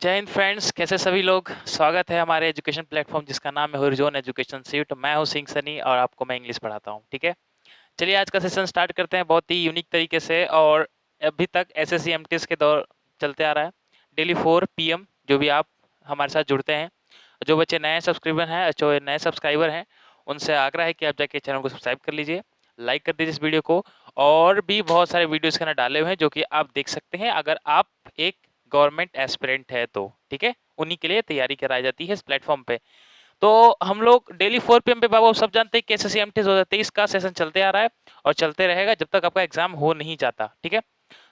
जय हिंद फ्रेंड्स, कैसे सभी लोग। स्वागत है हमारे एजुकेशन प्लेटफॉर्म जिसका नाम है हॉरिज़ॉन एजुकेशन सीट। मैं हूं सिंह सनी और आपको मैं इंग्लिश पढ़ाता हूं। ठीक है, चलिए आज का सेशन स्टार्ट करते हैं बहुत ही यूनिक तरीके से। और अभी तक एसएससी एमटीएस के दौर चलते आ रहा है। डेली 4 पीएम जो भी आप हमारे साथ जुड़ते हैं, जो बच्चे नए सब्सक्राइबर हैं उनसे आग्रह है कि आप जाके चैनल को सब्सक्राइब कर लीजिए, लाइक कर दीजिए इस वीडियो को। और भी बहुत सारे वीडियो इसके अंदर डाले हुए हैं जो कि आप देख सकते हैं अगर आप एक गवर्नमेंट एस्पिरेंट है तो। ठीक है, उन्हीं के लिए तैयारी कराई जाती है इस प्लेटफॉर्म पे। तो हम लोग डेली 4 पीएम पे बाबू सब जानते हैं कि एसएससी एमटीएस 2023 का सेशन चलते आ रहा है और चलते रहेगा जब तक आपका एग्जाम हो नहीं जाता। ठीक है,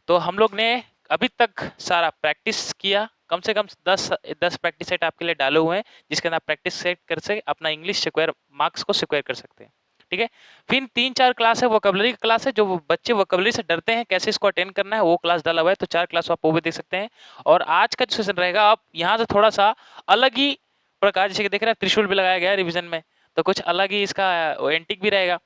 तो हम लोग ने अभी तक सारा प्रैक्टिस किया, कम से कम 10 प्रैक्टिस सेट आपके लिए डाले हुए हैं जिसके अंदर आप प्रैक्टिस सेट कर से अपना इंग्लिश स्क्वायर मार्क्स को स्क्वायर कर सकते हैं। ठीक है, फिर 3-4 क्लास है, वोकैबुलरी का क्लास है। जो बच्चे वोकैबुलरी से डरते हैं कैसे इसको अटेंड करना है वो क्लास डाला हुआ है, तो 4 क्लास आप वो भी देख सकते हैं। और आज का जो सेशन रहेगा आप यहाँ से थोड़ा सा अलग ही प्रकार, जैसे कि देख रहे हैं त्रिशूल भी लगाया गया है रिवीजन में, तो कुछ अलग ही इसका एंटिक भी रहेगा।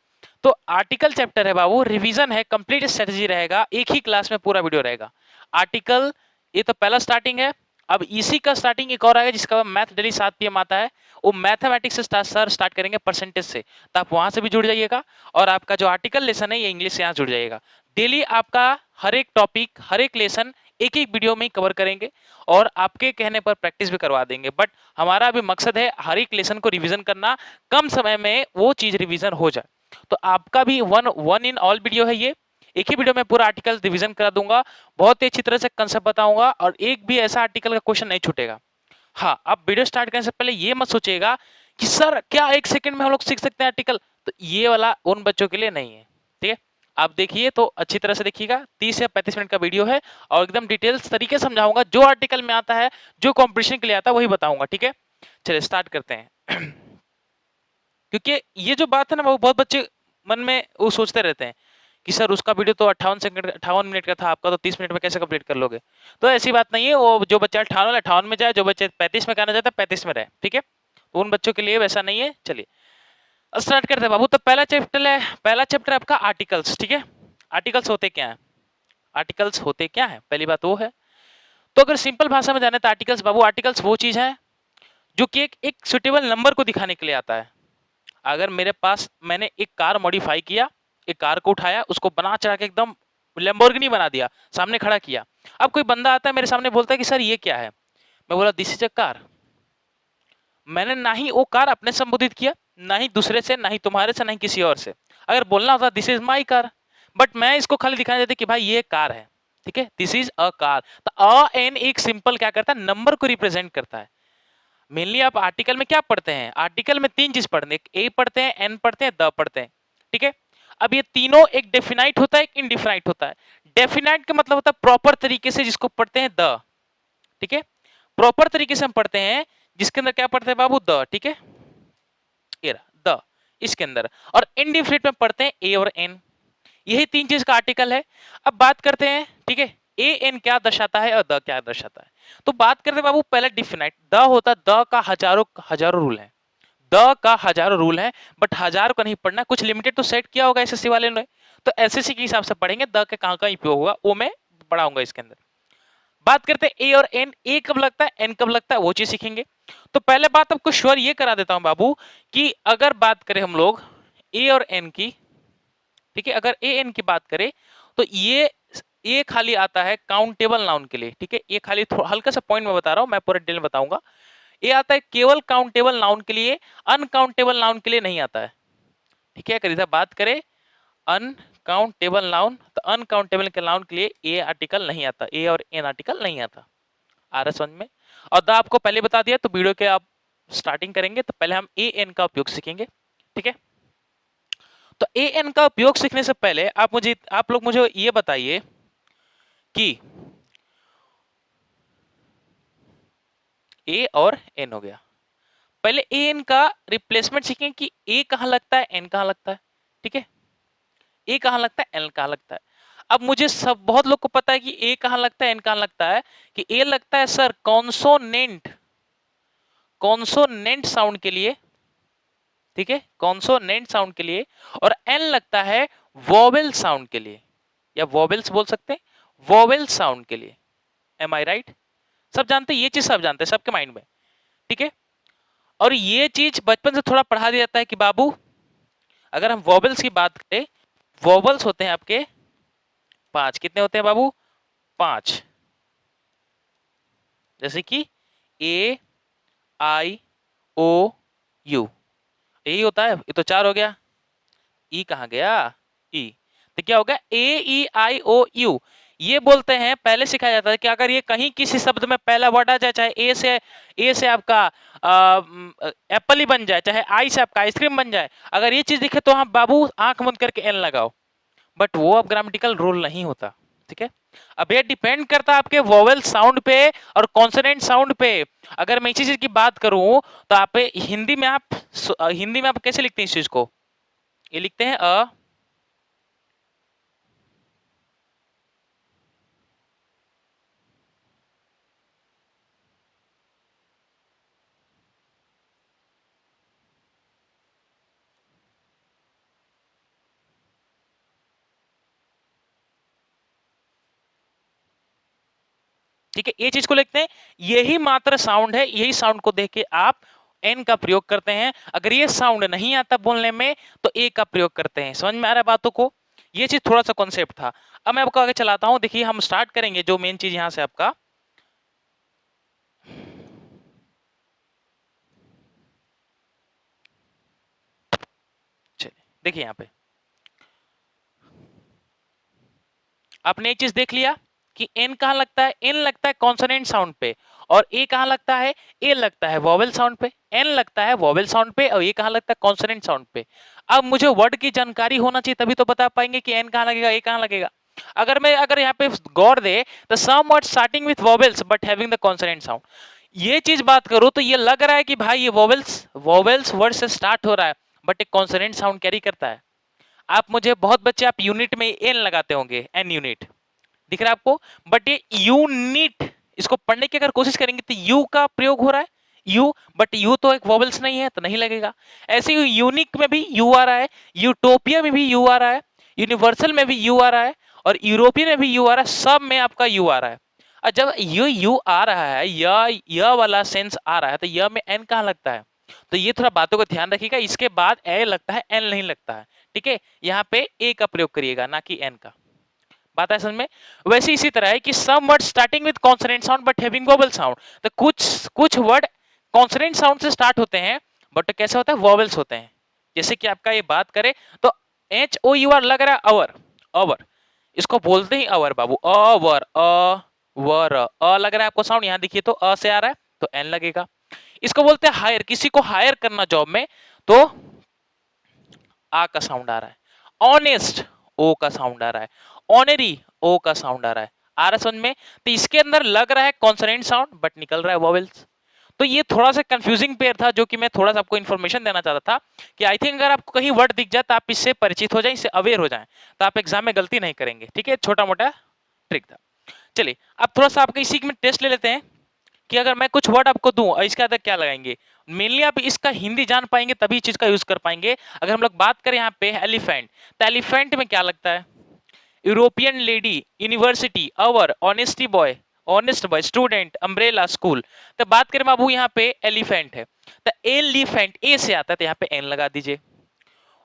तो आर्टिकल चैप्टर है बाबू, रिवीजन है, कंप्लीट स्ट्रेटजी रहेगा, एक ही क्लास में पूरा वीडियो रहेगा। आर्टिकल ये तो पहला स्टार्टिंग है। अब इसी का स्टार्टिंग एक और आएगा जिसका मैथ डेली 7 पीएम आता है। वो मैथमेटिक्स से सर स्टार्ट करेंगे परसेंटेज से, तो आप वहां से भी जुड़ जाइएगा। और आपका जो आर्टिकल लेसन है ये इंग्लिश से यहाँ जुड़ जाइएगा। डेली आपका हर एक टॉपिक हर एक लेसन एक एक वीडियो में ही कवर करेंगे और आपके कहने पर प्रैक्टिस भी करवा देंगे। बट हमारा अभी मकसद है हर एक लेसन को रिवीजन करना, कम समय में वो चीज रिवीजन हो जाए। तो आपका भी वन इन ऑल वीडियो है ये। एक ही वीडियो में पूरा आर्टिकल रिवीजन करा दूंगा, बहुत ही अच्छी तरह से कंसेप्ट बताऊंगा और एक भी ऐसा आर्टिकल का क्वेश्चन नहीं छूटेगा। हाँ, आप वीडियो स्टार्ट करने से पहले ये मत सोचिएगा कि सर क्या 1 सेकंड में हम लोग सीख सकते हैं आर्टिकल, तो ये वाला उन बच्चों के लिए नहीं है। ठीक है, आप देखिए तो अच्छी तरह से देखिएगा, 30 या 35 मिनट का वीडियो है और एकदम डिटेल्स तरीके से समझाऊंगा। जो आर्टिकल में आता है, जो कॉम्पिटिशन के लिए आता है वही बताऊंगा। ठीक है, चलिए स्टार्ट करते हैं। क्योंकि ये जो बात है ना वो बहुत बच्चे मन में वो सोचते रहते हैं कि सर उसका वीडियो तो 58 सेकंड 58 मिनट का था, आपका तो 30 मिनट में कैसे कंप्लीट कर लोगे। तो ऐसी बात नहीं है, वो जो बच्चा 58 में जाए, जो बच्चे 35 में करना चाहता है 35 में रहे। ठीक है, तो उन बच्चों के लिए वैसा नहीं है। चलिए स्टार्ट करते हैं बाबू। तो पहला चैप्टर आपका आर्टिकल्स। ठीक है, आर्टिकल्स होते क्या है, आर्टिकल्स होते क्या है, पहली बात वो है। तो अगर सिंपल भाषा में जाने तो आर्टिकल्स बाबू, आर्टिकल्स वो चीज है जो कि एक सुटेबल नंबर को दिखाने के लिए आता है। अगर मेरे पास मैंने एक कार मॉडिफाई किया, एक कार को उठाया, उसको बना चढ़ा के एकदम लैम्बोर्गिनी बना दिया, सामने खड़ा किया। अब कोई बंदा आता है मेरे सामने बोलता है कि सर ये क्या है, मैं बोला दिस इज अ कार। मैंने ना ही वो कार अपने संबोधित किया, ना ही दूसरे से, ना ही तुम्हारे से, ना ही किसी और से। अगर बोलना होता this is my car, but मैं इसको खाली दिखाने देते कि भाई ये कार है। ठीक है, दिस इज अ कार। तो अ एन एक सिंपल क्या करता है, नंबर को रिप्रेजेंट करता है। मेनली आप आर्टिकल में क्या पढ़ते हैं, आर्टिकल में 3 चीज पढ़ते हैं, ए पढ़ते हैं, एन पढ़ते हैं, द पढ़ते हैं। ठीक है, अब ये तीनों एक डेफिनाइट होता है, एक इनडिफिनाइट होता है। डेफिनाइट का मतलब होता है प्रॉपर तरीके से जिसको पढ़ते हैं द। ठीक है, प्रॉपर तरीके से हम पढ़ते हैं जिसके अंदर क्या पढ़ते हैं बाबू, द। ठीक है, ये द इसके अंदर। और इनडिफिनिट में पढ़ते हैं ए और एन। यही 3 चीज का आर्टिकल है। अब बात करते हैं, ठीक है, ए एन क्या दर्शाता है और द क्या दर्शाता है। तो बात करते हैं बाबू पहले डिफिनाइट। द होता है, द का हजारों हजारों रूल है, द का हजारों रूल है। बट हजार को नहीं पढ़ना, कुछ लिमिटेड तो सेट किया होगा एसएससी वाले ने। तो एसएससी के हिसाब से पढ़ेंगे द के कहां कहां उपयोग होगा, वो मैं पढ़ाऊंगा इसके अंदर। बात करते हैं ए और एन, ए कब लगता है, एन कब लगता है, वो चीज सीखेंगे। तो पहले बात आपको श्योर ये करा देता हूं बाबू कि अगर बात करें हम लोग ए और एन की, ठीक है, अगर ए एन की बात करें तो ये खाली आता है काउंटेबल नाउन के लिए। ठीक है, ये खाली हल्का सा पॉइंट में बता रहा हूं, मैं पूरा डिटेल में बताऊंगा। ये आता है केवल काउंटेबल नाउन के लिए, अनकाउंटेबल नाउन के लिए नहीं आता है। ठीक है, अगर इधर बात करें अनकाउंटेबल नाउन, तो अनकाउंटेबल के नाउन के लिए ए आर्टिकल नहीं आता, ए और एन आर्टिकल नहीं आता। आ रहा समझ में। और द आपको पहले बता दिया, तो वीडियो के आप स्टार्टिंग करेंगे तो पहले हम ए एन का उपयोग सीखेंगे। ठीक है, तो ए एन का उपयोग सीखने से पहले आप लोग मुझे ये बताइए कि ए और एन हो गया, पहले ए एन का रिप्लेसमेंट सीखें कि ए कहां लगता है, एन कहां लगता है। ठीक है, ए कहां लगता है, एन कहां लगता है। अब मुझे सब बहुत लोग को पता है कि ए कहां लगता है, एन कहां लगता है। कि ए लगता है सर कॉन्सोनेंट, कॉन्सोनेंट साउंड के लिए। ठीक है, कॉन्सोनेंट साउंड के लिए। और एन लगता है वोवेल साउंड के लिए, या वोवेल्स बोल सकते हैं, वोवेल साउंड के लिए। एम आई राइट। सब जानते हैं, ये चीज सब जानते हैं, सबके माइंड में, ठीक है। और ये चीज बचपन से थोड़ा पढ़ा दिया जाता है कि बाबू अगर हम वॉबल्स की बात करें, वॉबल्स होते हैं आपके 5, कितने होते हैं बाबू? 5। जैसे कि ए आई ओ यू, यही होता है, ये तो 4 हो गया। ई कहाँ गया? ई, तो क्या हो गया? ए ई आई ओ यू। ये बोलते हैं, पहले सिखाया जाता है कि अगर ये कहीं किसी शब्द में पहला वर्ड आ जाए, चाहे ए से आपका एप्पल ही बन जाए, चाहे आई से आपका आइसक्रीम बन जाए, अगर ये चीज दिखे तो हम बाबू आंख बंद करके एन लगाओ। बट वो अब ग्रामेटिकल रूल नहीं होता, ठीक है। अब ये डिपेंड करता है आपके वोवेल साउंड पे और कॉन्सोनेंट साउंड पे। अगर मैं इसी चीज की बात करूं तो आप हिंदी में आप कैसे लिखते हैं इस चीज को? ये लिखते हैं अ, ठीक है, ये चीज को लिखते हैं। यही मात्र साउंड है, यही साउंड को देख के आप एन का प्रयोग करते हैं। अगर ये साउंड नहीं आता बोलने में तो ए का प्रयोग करते हैं। समझ में आ रहा है बातों को? ये चीज थोड़ा सा कॉन्सेप्ट था। अब मैं आपको आगे चलाता हूं। देखिए हम स्टार्ट करेंगे जो मेन चीज यहां से आपका, चलिए देखिए यहाँ पे आपने एक चीज देख लिया कि एन कहाँ लगता है? एन लगता है कॉन्सोनेंट साउंड पे। और ए कहाँ लगता है? ए लगता है वोवेल साउंड पे। एन लगता है वोवेल साउंड पे और ए कहाँ लगता है? कॉन्सोनेंट साउंड पे। अब मुझे वर्ड की जानकारी होना चाहिए तभी तो बता पाएंगे कि एन कहाँ लगेगा, ए कहाँ लगेगा। अगर यहाँ पे गौर दे तो some word starting with vowels but having the consonant sound, ये चीज बात करूं तो ये लग रहा है कि भाई ये वोवेल्स वोवेल्स वर्ड से स्टार्ट हो रहा है बट एक कॉन्सोनेंट साउंड कैरी करता है। आप मुझे बहुत बच्चे आप यूनिट में एन लगाते होंगे, एन यूनिट दिख रहा है आपको, बट ये यूनिट, इसको पढ़ने की अगर कोशिश करेंगे तो यू का प्रयोग हो रहा है, यू, बट यू तो एक वोवेल्स नहीं है तो नहीं लगेगा। ऐसे ही यूनिक में भी यू आ रहा है, यूटोपिया में भी यू आ रहा है, यूनिवर्सल में भी यू आ रहा है और यूरोपियन में भी यू आ रहा है, सब में आपका यू आ रहा है। और जब यू आ रहा है, यह वाला सेंस आ रहा है तो यह में एन कहाँ लगता है? तो ये थोड़ा बातों को ध्यान रखिएगा, इसके बाद ए लगता है, एन नहीं लगता है, ठीक है। यहाँ पे ए का प्रयोग करिएगा ना कि एन का। बात है समझ में? वैसे इसी तरह है कि some word starting with consonant sound but having vowel sound, तो कुछ वर्ड कॉन्सोनेंट साउंड से स्टार्ट होते हैं बट कैसे होता है? वोवेल्स होते हैं। जैसे कि आपका ये बात करें तो एच ओ यू आर लग रहा है अवर, अवर, इसको बोलते ही अवर बाबू, अवर, वर, लग रहा है आपको साउंड, यहां देखिए तो अ से आ रहा है तो एन लगेगा। इसको बोलते हैं हायर, किसी को हायर करना जॉब में तो आ का साउंड आ रहा है। ऑनेस्ट, ओ का साउंड आ रहा है। ऑनरी, ओ का साउंड आ रहा है। आ रहा समझ में? तो इसके अंदर लग रहा है कॉन्सोनेंट साउंड बट निकल रहा है वोवेल्स। तो ये थोड़ा सा कंफ्यूजिंग पेयर था जो कि मैं थोड़ा सा आपको इन्फॉर्मेशन देना चाहता था कि आई थिंक अगर आपको कहीं वर्ड दिख जाए तो आप इससे परिचित हो जाए, इससे अवेयर हो जाए, तो आप एग्जाम में गलती नहीं करेंगे, ठीक है। छोटा मोटा ट्रिक था। चलिए अब थोड़ा सा आपका इसी में टेस्ट ले लेते हैं कि अगर मैं कुछ वर्ड आपको दूं और इसके अंदर क्या लगाएंगे। मेनली आप इसका हिंदी जान पाएंगे तभी चीज का यूज कर पाएंगे। अगर हम लोग बात करें यहाँ पे एलिफेंट, तो एलिफेंट में क्या लगता है? European lady, university, hour, honesty boy, honest boy, student, umbrella, school. तो बात करें बाबू यहाँ पे एलिफेंट है तो एलिफेंट ए से आता है तो यहाँ पे एन लगा दीजिए।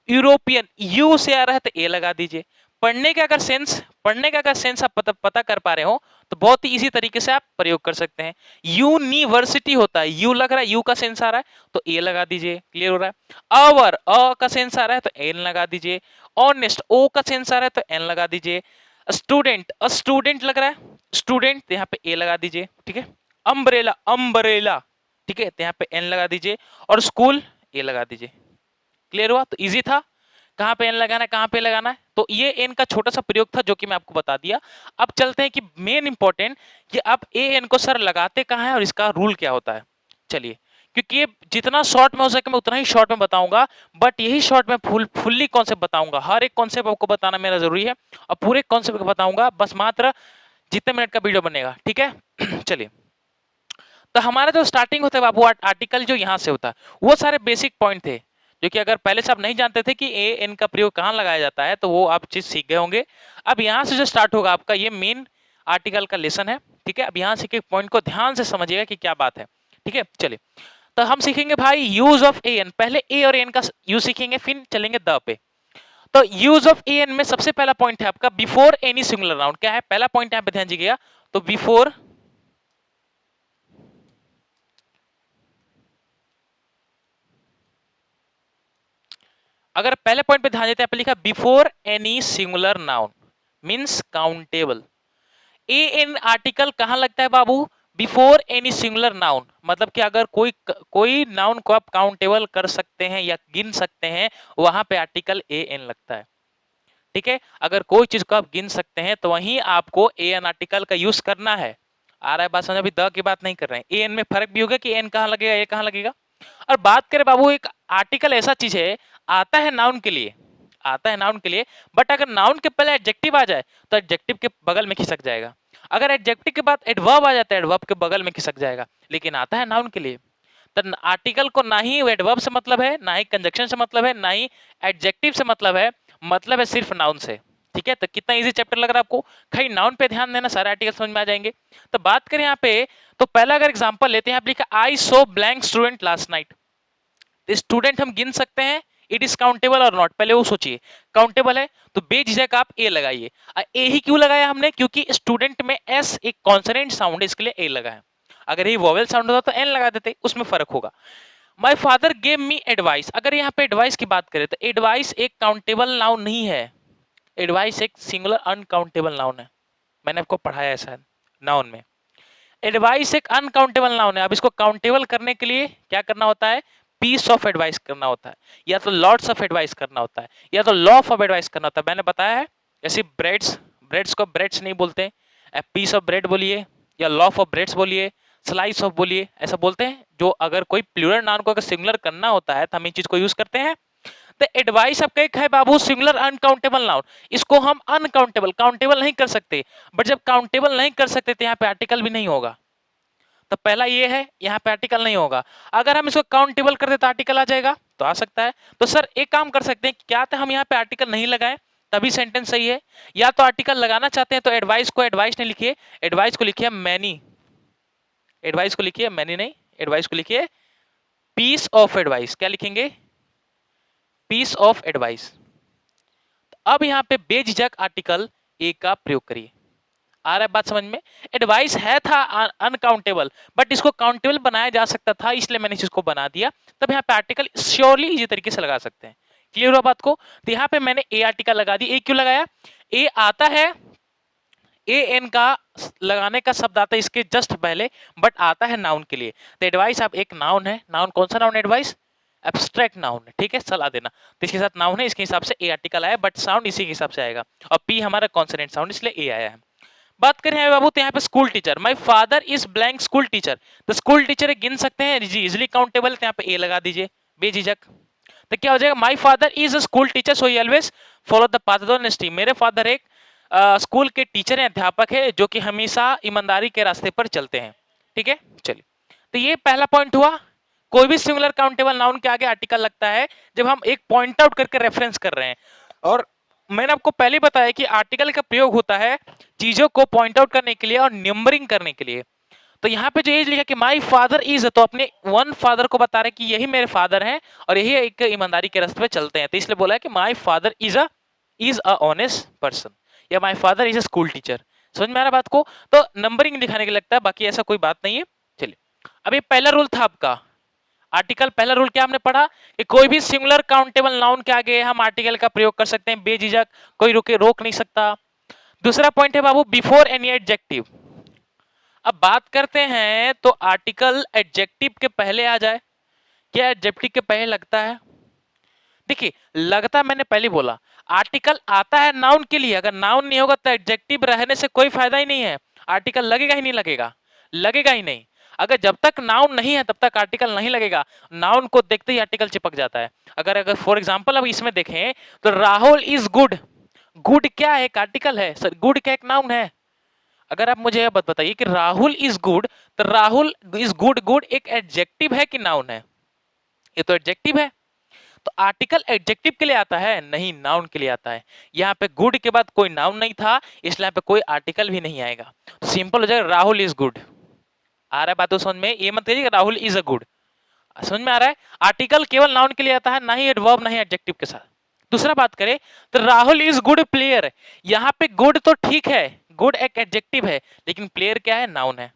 यूरोपियन यू से आ रहा है तो ए लगा दीजिए। पढ़ने का अगर सेंस आप पता कर पा रहे हो तो बहुत ही इजी तरीके से आप प्रयोग कर सकते हैं। यूनिवर्सिटी होता है, यू लग रहा है, यू का सेंस आ रहा है तो ए लगा दीजिए, क्लियर हो रहा है। आवर, अ का सेंस आ रहा है तो एन लगा दीजिए। ऑनेस्ट, ओ का सेंस आ रहा है तो एन लगा दीजिए। स्टूडेंट, अ स्टूडेंट लग रहा है, स्टूडेंट तो यहाँ पे ए लगा दीजिए, ठीक है। अम्ब्रेला, अम्ब्रेला, ठीक है, तो यहाँ पे एन लगा दीजिए। और स्कूल, ए लगा दीजिए। क्लियर हुआ? तो इजी था। कहाँ पे एन लगाना है, कहाँ पे लगाना है, तो ये एन का छोटा सा प्रयोग था जो कि मैं आपको बता दिया। अब चलते हैं कि मेन इंपॉर्टेंट कि आप ए एन को सर लगाते कहाँ है और इसका रूल क्या होता है। चलिए, क्योंकि ये जितना शॉर्ट में हो सके मैं उतना ही शॉर्ट में बताऊंगा, बट यही शॉर्ट में फुल्ली कॉन्सेप्ट बताऊंगा। हर एक कॉन्सेप्ट आपको बताना मेरा जरूरी है और पूरे कॉन्सेप्ट को बताऊंगा, बस मात्र जितने मिनट का वीडियो बनेगा, ठीक है। चलिए, तो हमारा जो स्टार्टिंग होता है बाबू, आर्टिकल जो यहाँ से होता है वो सारे बेसिक पॉइंट थे जो कि अगर पहले से आप नहीं जानते थे कि ए एन का प्रयोग कहाँ लगाया जाता है तो वो आप चीज सीख गए होंगे। अब यहाँ से जो स्टार्ट होगा आपका ये मेन आर्टिकल का लेसन है, ठीक है, अब यहाँ से एक पॉइंट को ध्यान से समझिएगा कि क्या बात है, ठीक है। चलिए, तो हम सीखेंगे भाई यूज ऑफ ए एन, पहले ए और एन का यूज सीखेंगे, फिर चलेंगे द पे। तो यूज ऑफ ए एन में सबसे पहला पॉइंट है आपका बिफोर एनी सिंगुलर नाउन। क्या है पहला पॉइंट, यहाँ पे ध्यान दीजिएगा, तो बिफोर अगर पहले पॉइंट पे ध्यान देते हैं, लिखा before any singular noun means countable. A an article कहां लगता है बाबू, बिफोर एनी सिंगुलर नाउन, मतलब कि अगर कोई नाउन को आप काउंटेबल कर सकते हैं या गिन सकते हैं, वहां पे आर्टिकल ए एन लगता है, ठीक है। अगर कोई चीज को आप गिन सकते हैं तो वहीं आपको ए एन आर्टिकल का यूज करना है। आ रहा है बात समझ, अभी द की बात नहीं कर रहे हैं। ए एन में फर्क भी होगा कि एन कहां लगेगा, ए कहां लगेगा। और बात करें बाबू, एक आर्टिकल ऐसा चीज है, आता है नाउन के लिए, आता है नाउन के लिए, बट अगर नाउन के पहले एडजेक्टिव आ जाए तो एडजेक्टिव के बगल में खिसक जाएगा। अगर एडजेक्टिव के बाद एडवर्ब आ जाता है, एडवर्ब के बगल में खिसक जाएगा, लेकिन आता है नाउन के लिए। तो आर्टिकल को ना ही एडवर्ब से मतलब है, ना ही कंजक्शन से मतलब है, ना ही एडजेक्टिव से मतलब है सिर्फ नाउन से, ठीक है। तो कितना इजी चैप्टर लग रहा है आपको, खाली नाउन पे ध्यान देना, सारे आर्टिकल समझ में आ जाएंगे। तो बात करें यहाँ पे, तो पहला अगर एग्जांपल लेते हैं, आप लिखा I saw blank student last night. Student हम गिन सकते हैं, इट इज काउंटेबल और नॉट, पहले वो सोचिए। काउंटेबल है तो बेझिझक आप ए लगाइए। ए ही क्यों लगाया हमने, क्योंकि स्टूडेंट में एस एक कॉन्सोनेंट साउंड है, इसके लिए ए लगाया। अगर ये वोवेल साउंड होता तो एन लगा देते, उसमें फर्क होगा। My father gave me advice, अगर यहाँ पे एडवाइस की बात करें तो एडवाइस एक काउंटेबल नाउन नहीं है, एडवाइस एक सिंगुलर अनकाउंटेबल नाउन है, मैंने आपको पढ़ाया है शायद नाउन में। एडवाइस एक अनकाउंटेबल नाउन है। अब इसको काउंटेबल करने के लिए क्या करना होता है, पीस ऑफ एडवाइस करना होता है, या तो लॉट्स ऑफ एडवाइस करना होता है, या तो लॉ ऑफ एडवाइस करना होता है। मैंने बताया है, जैसे ब्रेड्स, ब्रेड्स को ब्रेड्स नहीं बोलते, पीस ऑफ ब्रेड बोलिए, या लॉफ ऑफ ब्रेड्स बोलिए, स्लाइस ऑफ बोलिए, ऐसा बोलते हैं। जो अगर कोई प्लूरल नाउन को अगर सिंगुलर करना होता है तो हम इन चीज को यूज करते हैं। तो एडवाइस आपका एक है बाबू सिंगुलर अनकाउंटेबल नाउन, इसको हम अनकाउंटेबल, काउंटेबल नहीं कर सकते, बट जब काउंटेबल नहीं कर सकते तो यहाँ पे आर्टिकल भी नहीं होगा। तो पहला ये है, यहाँ पे आर्टिकल नहीं होगा। अगर हम इसको काउंटेबल कर दे तो आर्टिकल आ जाएगा, तो आ सकता है। तो सर एक काम कर सकते हैं, क्या था हम यहाँ पे आर्टिकल नहीं लगाए तभी सेंटेंस सही है, या तो आर्टिकल लगाना चाहते हैं तो एडवाइस को एडवाइस नहीं लिखिए, एडवाइस को लिखिए मैनी, एडवाइस को लिखिए मैनी नहीं, एडवाइस को लिखिए पीस ऑफ एडवाइस। क्या लिखेंगे, पीस ऑफ एडवाइस। अब यहाँ पे बेझिझक आर्टिकल ए का प्रयोग करिए। आ रहा है बात समझ में, एडवाइस है था अनकाउंटेबल, बट इसको काउंटेबल बनाया जा सकता था, इसलिए मैंने इसको बना दिया। तब यहाँ पे आर्टिकल श्योरली इजी तरीके से लगा सकते हैं। क्लियर हुआ बात को, तो यहाँ पे मैंने ए आर्टिकल लगा दी। ए क्यों लगाया, ए आता है, ए एन का लगाने का शब्द आता है इसके जस्ट पहले, बट आता है नाउन के लिए। तो एडवाइस आप एक नाउन है, नाउन कौन सा नाउन, एडवाइस एब्स्ट्रैक्ट नाउन है, ठीक है, सलाह देना, तो इसके साथ नाउन है, इसके हिसाब से ए आर्टिकल आया, बट साउंड इसी के हिसाब से आएगा, और पी हमारा कॉन्सोनेंट साउंड, इसलिए ए आया है। बात करें बाबू तो यहाँ पे school teacher, my father is blank school teacher, तो स्कूल टीचर गिन सकते हैं जी, इजिली काउंटेबल, तो यहाँ पे ए लगा दीजिए बेझिझक। तो क्या हो जाएगा, my father is a school teacher so he always follow the path of honesty, मेरे फादर एक स्कूल के टीचर हैं, अध्यापक है, जो कि हमेशा ईमानदारी के रास्ते पर चलते हैं, ठीक है। चलिए, तो ये पहला पॉइंट हुआ, कोई भी सिंगुलर काउंटेबल नाउन के आगे आर्टिकल लगता है जब हम एक पॉइंट आउट करके रेफरेंस कर रहे हैं। और मैंने आपको पहले बताया कि आर्टिकल का प्रयोग होता है चीजों को पॉइंट आउट करने के लिए और नंबरिंग करने के लिए। तो यहाँ पे जो ये लिखा कि माय फादर इज, तो अपने वन फादर को बता रहे कि यही मेरे फादर हैं और यही एक ईमानदारी के रास्ते पे चलते हैं, तो इसलिए बोला है कि my father is a honest person, या my father is a school teacher. समझ में आ रहा बात को, तो नंबरिंग दिखाने के लिए लगता है, बाकी ऐसा कोई बात नहीं है। चलिए, अब ये पहला रूल था आपका आर्टिकल, पहला रूल क्या हमने पढ़ा कि कोई भी सिंगुलर काउंटेबल नाउन के आगे हम आर्टिकल का प्रयोग कर सकते हैं बेझिझक, कोई रोक नहीं सकता। दूसरा पॉइंट है बाबू बिफोर एनी एडजेक्टिव। अब बात करते हैं तो आर्टिकल एडजेक्टिव के पहले आ जाए, क्या एडजेक्टिव के पहले लगता है, देखिए लगता, मैंने पहले बोला आर्टिकल आता है नाउन के लिए, अगर नाउन नहीं होगा तो एडजेक्टिव रहने से कोई फायदा ही नहीं है, आर्टिकल लगेगा ही नहीं, लगेगा ही नहीं। अगर जब तक नाउन नहीं है तब तक आर्टिकल नहीं लगेगा, नाउन को देखते ही आर्टिकल चिपक जाता है। अगर अगर फॉर एग्जांपल अब इसमें देखें तो राहुल इज गुड, गुड क्या है, एक आर्टिकल है सर, गुड क्या एक नाउन है। अगर आप मुझे यह बात बताइए कि राहुल इज गुड, तो राहुल इज गुड, गुड एक एडजेक्टिव है कि नाउन है, ये तो एडजेक्टिव है। तो आर्टिकल एडजेक्टिव के लिए आता है, नहीं नाउन के लिए आता है। यहाँ पे गुड के बाद कोई नाउन नहीं था, इसलिए यहाँ पे कोई आर्टिकल भी नहीं आएगा। तो सिंपल हो जाएगा राहुल इज गुड। आ रहा है बात तो समझ में? ये मत कहिए राहुल इज अ गुड, समझ में आ रहा है? आर्टिकल केवल नाउन के लिए आता है, ना ही एडवर्ब ना ही एडजेक्टिव के साथ। दूसरा बात करें तो राहुल इज गुड प्लेयर, यहाँ पे गुड तो ठीक है, गुड एक एडजेक्टिव है, लेकिन प्लेयर क्या है? नाउन है।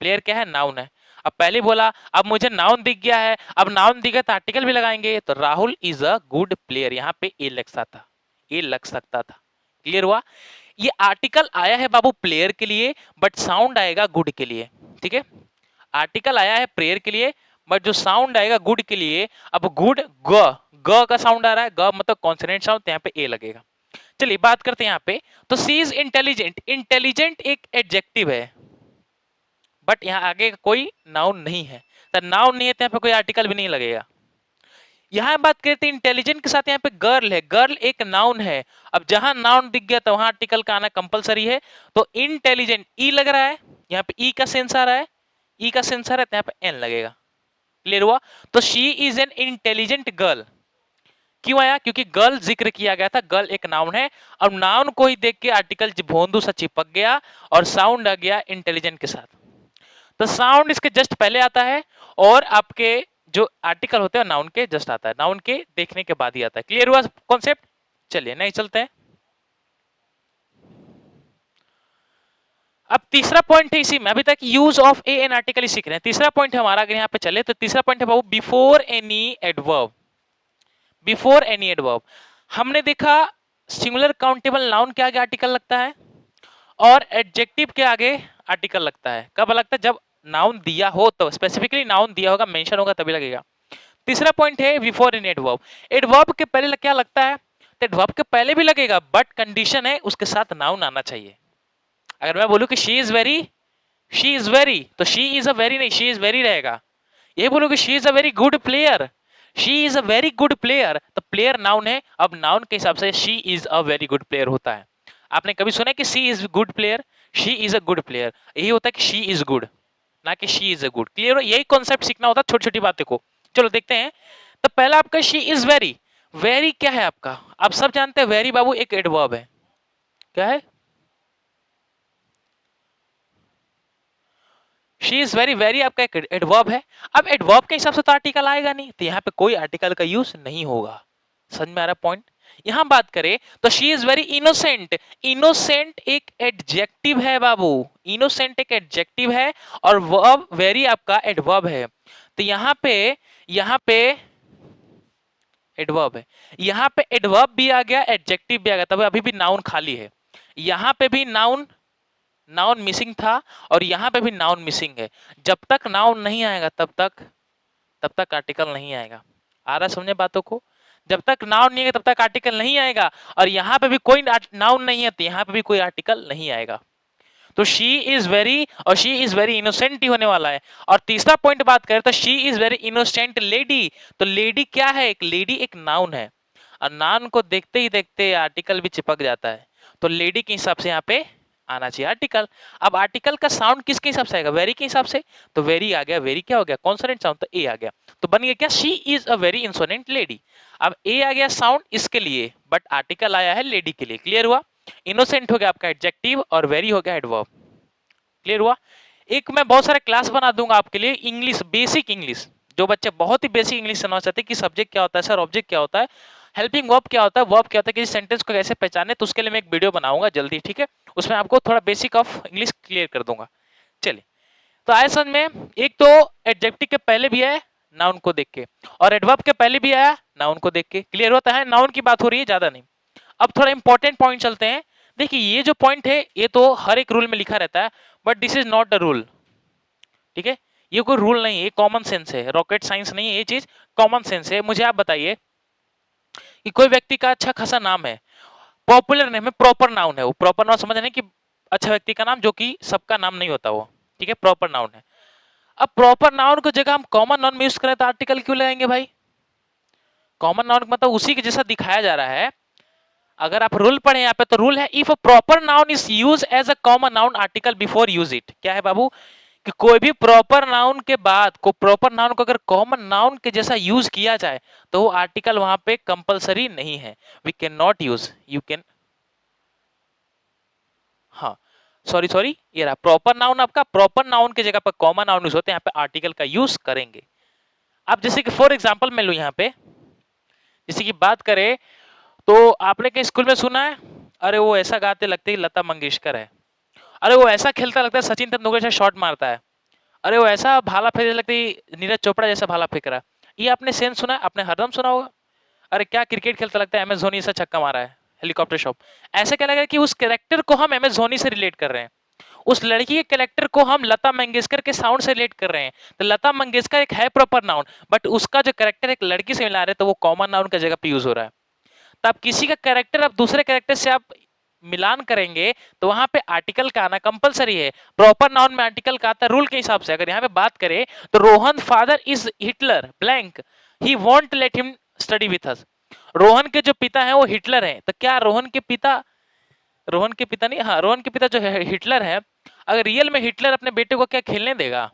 प्लेयर क्या है? नाउन है। अब पहले बोला, अब मुझे नाउन दिख गया है, अब नाउन दिखा तो आर्टिकल भी लगाएंगे, तो Rahul is a good player, यहाँ पे ए लग सकता था, ए लग सकता था। क्लियर हुआ? ये आर्टिकल आया है बाबू प्लेयर के लिए, बट साउंड आएगा गुड के लिए। ठीक है, आर्टिकल आया है प्रेयर के लिए, बट जो साउंड आएगा गुड के लिए। अब गुड ग ग का साउंड आ रहा है, ग मतलब कॉन्सोनेंट साउंड, तो यहाँ पे ए लगेगा। चलिए बात करते हैं यहाँ पे, तो सी इज इंटेलिजेंट, इंटेलिजेंट एक एडजेक्टिव है, बट यहाँ आगे कोई नाउन नहीं है, तो नाउन नहीं है तो यहाँ पे कोई आर्टिकल भी नहीं लगेगा। यहाँ बात करते हैं इंटेलिजेंट के साथ, यहाँ पे गर्ल है, गर्ल एक नाउन है। अब जहां नाउन दिख गया तो वहां आर्टिकल का आना कंपलसरी है, तो इंटेलिजेंट ई लग रहा है, यहाँ पे ई का सेंस आ रहा है, ई का सेंस आ रहा है तो यहाँ पे एन लगेगा। क्लियर हुआ? तो she is an intelligent girl. क्यों आया? क्योंकि गर्ल जिक्र किया गया था, गर्ल एक नाउन है, और नाउन को ही देख के आर्टिकल भोंदू सा चिपक गया और साउंड आ गया इंटेलिजेंट के साथ। तो साउंड इसके जस्ट पहले आता है, और आपके जो आर्टिकल होते हैं नाउन के जस्ट आता है, नाउन के देखने के बाद ही आता है। क्लियर हुआ कॉन्सेप्ट? चलिए नहीं चलते हैं। अब तीसरा पॉइंट है इसी में, अभी तक use of a an article ही सीख रहे हैं। तीसरा पॉइंट है हमारा, अगर यहाँ पे चले तो तीसरा पॉइंट है बाबू before any adverb. Before any adverb हमने देखा सिंगुलर काउंटेबल नाउन के आगे आर्टिकल लगता है, और एडजेक्टिव के आगे आर्टिकल लगता है। कब लगता है? जब नाउन दिया हो, तो स्पेसिफिकली नाउन दिया होगा, मेंशन होगा, तभी लगेगा। तीसरा पॉइंट है बिफोर एनी एडवर्ब, एडवर्ब के पहले क्या लगता है? तो एडवर्ब के पहले भी लगेगा, बट कंडीशन है उसके साथ नाउन आना चाहिए। अगर मैं बोलूं कि शी इज वेरी, तो शी इज अ वेरी नहीं, शी इज वेरी रहेगा। ये बोलो कि she is a very good player, she is a very good player, तो प्लेयर नाउन है, अब नाउन के हिसाब से she is a very good player होता है। आपने कभी सुना है कि she is good player? She is a good player, यही होता है कि शी इज गुड, ना कि she is a good. Clear? यही कॉन्सेप्ट सीखना होता है, छोटी छोटी बातें को। चलो देखते हैं। तो पहला आपका शी इज वेरी, वेरी क्या है आपका? आप सब जानते हैं वेरी बाबू एक एडवर्ब है। क्या है? शी इज वेरी, वेरी आपका एक एडवर्ब है। अब एडवर्ब के हिसाब से तो आर्टिकल आएगा नहीं, तो यहाँ पे कोई आर्टिकल का यूज नहीं होगा। समझ में आ रहा पॉइंट? यहां बात करें तो she is very innocent, innocent एक एडजेक्टिव है बाबू, इनोसेंट एक एडजेक्टिव है, और वर्ब वेरी आपका एडवर्ब है। तो यहाँ पे एडवर्ब है, यहाँ पे एडवर्ब भी आ गया, एडजेक्टिव भी आ गया, तब अभी भी नाउन खाली है। यहाँ पे भी नाउन, नाउन मिसिंग था, और यहाँ पे भी नाउन मिसिंग है। जब तक नाउन नहीं आएगा तब तक आर्टिकल नहीं आएगा। आ रहा समझे बातों को? जब तक नाउन नहीं आएगा तब तक आर्टिकल नहीं आएगा, और यहाँ पे भी कोई नाउन नहीं है तो यहाँ पे भी कोई आर्टिकल नहीं आएगा। तो शी इज वेरी और शी इज वेरी इनोसेंट ही होने वाला है। और तीसरा पॉइंट बात करें तो she is very innocent lady, तो लेडी क्या है? एक लेडी एक नाउन है, और नाउन को देखते ही देखते आर्टिकल भी चिपक जाता है, तो लेडी के हिसाब से यहाँ पे आना चाहिए आर्टिकल। अब आर्टिकल का साउंड किसके हिसाब से आएगा? वेरी के हिसाब से, तो वेरी आ गया, वेरी क्या हो गया? कॉन्सोनेंट साउंड, तो ए आ गया। तो बन गया क्या? She is a very insolent lady. अब ए आ गया साउंड इसके लिए, बट आर्टिकल आया है लेडी के लिए। क्लियर हुआ? इनोसेंट हो गया आपका एडजेक्टिव, और वेरी हो गया एडवर्ब। क्लियर हुआ? एक मैं बहुत सारे क्लास बना दूंगा आपके लिए, इंग्लिश, बेसिक इंग्लिश, जो बच्चे बहुत ही बेसिक इंग्लिश समझना चाहते हैं कि सब्जेक्ट क्या होता है सर, ऑब्जेक्ट क्या होता है, हेल्पिंग वर्ब क्या होता है, वर्ब क्या होता है, किसी सेंटेंस को कैसे पहचाने, तो उसके लिए मैं एक वीडियो बनाऊंगा जल्दी। ठीक है, उसमें आपको थोड़ा बेसिक ऑफ इंग्लिश क्लियर कर दूंगा। चलिए, तो आया समझ में? एक तो एडजेक्टिव के पहले भी है नाउन को देख के, और एडवर्ब के पहले भी आया नाउन को देख के। क्लियर होता है? नाउन की बात हो रही है, ज्यादा नहीं। अब थोड़ा इंपॉर्टेंट पॉइंट चलते हैं। देखिए ये जो पॉइंट है ये तो हर एक रूल में लिखा रहता है, but this is not the rule. ठीक है, ये कोई रूल नहीं है, ये कॉमन सेंस है, रॉकेट साइंस नहीं है, ये चीज कॉमन सेंस है। मुझे आप बताइए कि कोई व्यक्ति का अच्छा खासा नाम है, पॉपुलर नेम है, प्रॉपर नाउन है, वो प्रॉपर नाउन समझ रहे हैं कि अच्छा व्यक्ति का नाम, जो कि सबका नाम नहीं होता वो। ठीक है, प्रॉपर नाउन है। अब प्रॉपर नाउन को जगह हम कॉमन नाउन में यूज करें तो आर्टिकल क्यों लगाएंगे भाई? कॉमन नाउन मतलब उसी के जैसा दिखाया जा रहा है। अगर आप रूल पढ़े यहाँ पे तो रूल है, if a proper noun is use as a common noun article before use it. क्या है बाबू? कि कोई भी प्रॉपर नाउन के बाद को प्रॉपर नाउन को अगर कॉमन नाउन के जैसा यूज किया जाए तो वो आर्टिकल वहां पे कंपलसरी नहीं है। We can not use, you can, हाँ सॉरी सॉरी, ये रहा प्रॉपर नाउन, आपका प्रॉपर नाउन की जगह पर कॉमन नाउन यूज होते हैं, यहाँ पे आर्टिकल का यूज करेंगे। अब जैसे कि फॉर एग्जांपल मैं लूं यहाँ पे, जैसे की बात करें तो आपने कहीं स्कूल में सुना है, अरे वो ऐसा गाते लगते ही लता मंगेशकर है, अरे वो ऐसा खेलता लगता है सचिन तेंदुलकर जैसा शॉट मारता है, अरे वो ऐसा भाला फेंकने लगता है नीरज चोपड़ा जैसा भाला फेंक रहा है। ये आपने सेंस सुना है, आपने हरदम सुना होगा। अरे क्या क्रिकेट खेलता लगता है, एम एस धोनी ऐसा छक्का मारा है, हेलीकॉप्टर शॉट। ऐसा क्या लगेगा कि उस कैरेक्टर को हम एम एस धोनी से रिलेट कर रहे हैं, उस लड़की के कैरेक्टर को हम लता मंगेशकर के साउंड से रिलेट कर रहे हैं। तो लता मंगेशकर एक है प्रॉपर नाउन, बट उसका जो कैरेक्टर एक लड़की से मिला रहे हैं तो वो कॉमन नाउन की जगह पे यूज हो रहा है। तो आप किसी का कैरेक्टर आप दूसरे कैरेक्टर से आप मिलान करेंगे तो वहां पे आर्टिकल का आना कंपलसरी है। प्रॉपर नाउन में आर्टिकल का आता है रूल के हिसाब से। अगर यहाँ पे बात करें तो Rohan father is Hitler blank, he won't let him study with us. Rohan के जो पिता है वो हिटलर है, तो क्या रोहन के पिता, रोहन के पिता नहीं, हाँ रोहन के पिता जो है हिटलर है, अगर रियल में हिटलर अपने बेटे को क्या खेलने देगा?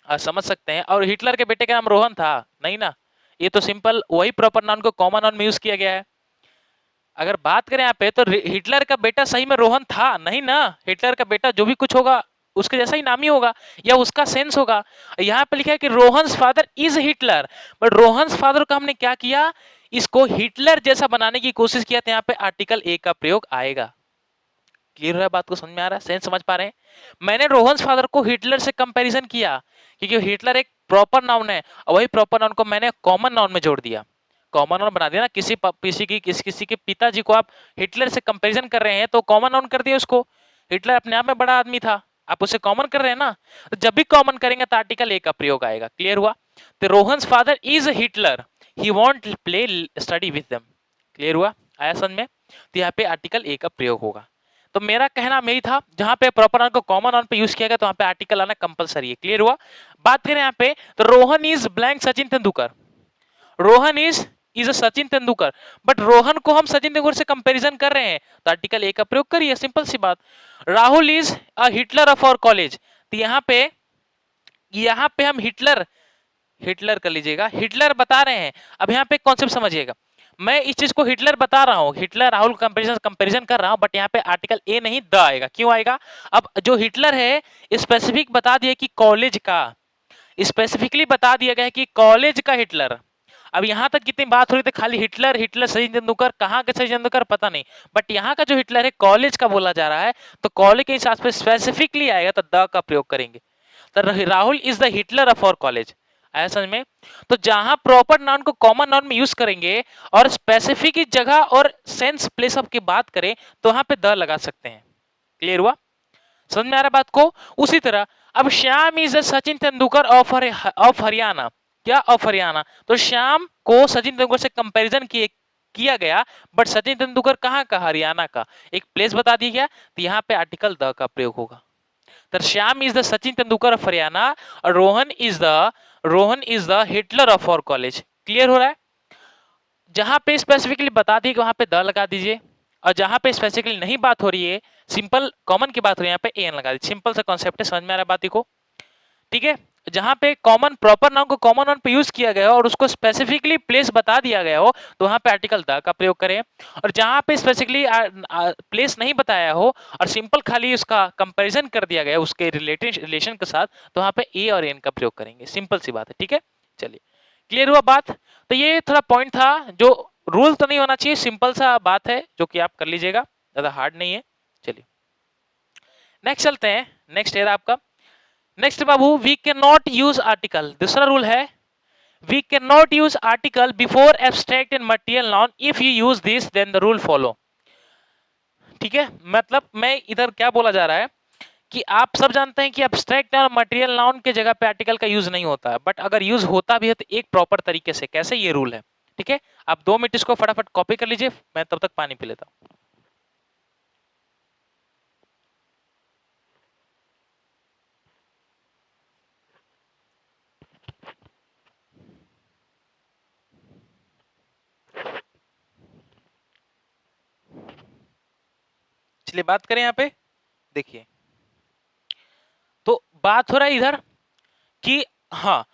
आप समझ सकते हैं। और हिटलर के बेटे का नाम रोहन था नहीं ना, ये तो सिंपल वही प्रॉपर नाउन को कॉमन नाउन में यूज किया गया है। अगर बात करें यहाँ पे तो हिटलर का बेटा सही में रोहन था नहीं ना, हिटलर का बेटा जो भी कुछ होगा उसके जैसा ही नाम ही होगा या उसका सेंस होगा। यहाँ पे लिखा है कि Rohan's father is Hitler, but Rohan's father को हमने क्या किया, इसको हिटलर जैसा बनाने की कोशिश किया, तो यहाँ पे आर्टिकल ए का प्रयोग आएगा। क्लियर है, बात को समझ में आ रहा है, सेंस समझ पा रहे हैं? मैंने रोहन्स फादर को हिटलर से कंपैरिजन किया क्योंकि हिटलर एक प्रॉपर नाउन है और वही प्रॉपर नाउन को मैंने कॉमन नाउन में जोड़ दिया, कॉमन नाउन बना दिया ना। किसी के पिताजी को आप हिटलर से कंपैरिजन कर रहे हैं तो कॉमन नाउन कर दिया उसको। हिटलर अपने आप में बड़ा आदमी था, आप उसे कॉमन कर रहे हैं ना, तो जब भी कॉमन करेंगे तो आर्टिकल ए का प्रयोग आएगा। क्लियर हुआ? तो Rohan's father is Hitler, he want play study with them. Clear हुआ, आया समझ में? तो यहाँ पे आर्टिकल ए का प्रयोग होगा। तो मेरा कहना यही था, जहां पे प्रॉपर नाउन को कॉमन नाउन पे यूज किया गया तो वहां पे आर्टिकल आना कंपलसरी है। क्लियर हुआ? बात करें यहाँ पे तो Rohan is blank Sachin Tendulkar, Rohan is a Sachin Tendulkar, but Rohan को हम सचिन तेंदुलकर से कंपैरिजन कर रहे हैं तो आर्टिकल ए का प्रयोग करिए, सिंपल सी बात। Rahul is a Hitler of our college, तो यहाँ पे हम हिटलर, हिटलर कर लीजिएगा, हिटलर बता रहे हैं। अब यहाँ पे कॉन्सेप्ट समझिएगा, मैं इस चीज को हिटलर बता रहा हूँ, हिटलर राहुल कंपैरिजन कंपैरिजन कर रहा हूँ, बट यहाँ पे आर्टिकल ए नहीं द आएगा। क्यों आएगा? अब जो हिटलर है स्पेसिफिक बता दिया कि कॉलेज का, स्पेसिफिकली बता दिया गया है कि कॉलेज का हिटलर। अब यहां तक कितनी बात हो रही थी खाली हिटलर हिटलर, सचिन तेंदुलकर कहाँ के सचिन तेंदुलकर पता नहीं, बट यहाँ का जो हिटलर है कॉलेज का बोला जा रहा है, तो कॉलेज के हिसाब से स्पेसिफिकली आएगा तो द का प्रयोग करेंगे। तो Rahul is the Hitler of our college, आया समझ में? तो जहां प्रॉपर नाउन को कॉमन नाउन में यूज करेंगे और स्पेसिफिक की जगह और सेंस प्लेस ऑफ की बात करें तो वहां पे द लगा सकते हैं। क्लियर हुआ? समझ में आ रहा बात को? उसी तरह अब श्याम इज सचिन तेंदुलकर ऑफ हरियाणा, क्या ऑफ हरियाणा, तो श्याम को सचिन तेंदुलकर से कंपैरिजन किया गया, बट सचिन तेंदुलकर कहाँ का? हरियाणा का, एक प्लेस बता दिया गया, तो यहाँ पे आर्टिकल द का प्रयोग होगा। तो Shyam is the Sachin Tendulkar of Haryana और Rohan is the Hitler of our college. Clear हो रहा है? जहां पे स्पेसिफिकली बता दी वहां पे द लगा दीजिए, और जहां पे स्पेसिफिकली नहीं बात हो रही है, सिंपल कॉमन की बात हो रही है, यहाँ पे एन लगा दीजिए। सिंपल सा कॉन्सेप्ट है, समझ में आ रहा है बात को? ठीक है। जहां पे कॉमन प्रॉपर नाउन को कॉमन नाउन पे यूज किया गया हो और उसको स्पेसिफिकली प्लेस बता दिया गया हो तो वहां पे आर्टिकल द का प्रयोग करें, और जहां पे स्पेसिफिकली प्लेस नहीं बताया हो और सिंपल खाली उसका कंपैरिजन कर दिया गया उसके रिलेटेड रिलेशन के साथ तो वहां पे ए और एन का प्रयोग करेंगे। सिंपल सी बात है, ठीक है। चलिए, क्लियर हुआ बात? तो ये थोड़ा पॉइंट था, जो रूल तो नहीं होना चाहिए, सिंपल सा बात है जो कि आप कर लीजिएगा, ज्यादा हार्ड नहीं है। चलिए नेक्स्ट चलते हैं। नेक्स्ट है आपका, नेक्स्ट बाबू, we can not use article. दूसरा रूल है, we can not use article before abstract and material noun, if you use this then the rule follow. ठीक है, मतलब मैं इधर क्या बोला जा रहा है कि आप सब जानते हैं कि एब्स्ट्रैक्ट और मटेरियल नाउन के जगह पे आर्टिकल का यूज नहीं होता है, बट अगर यूज होता भी है तो एक प्रॉपर तरीके से। कैसे? ये रूल है, ठीक है। आप 2 मिनट इसको फटाफट कॉपी कर लीजिए, मैं तब तक पानी पी लेता हूँ। चलिए बात करें यहाँ पे, देखिए तो बात हो रहा है इधर कि हाँ,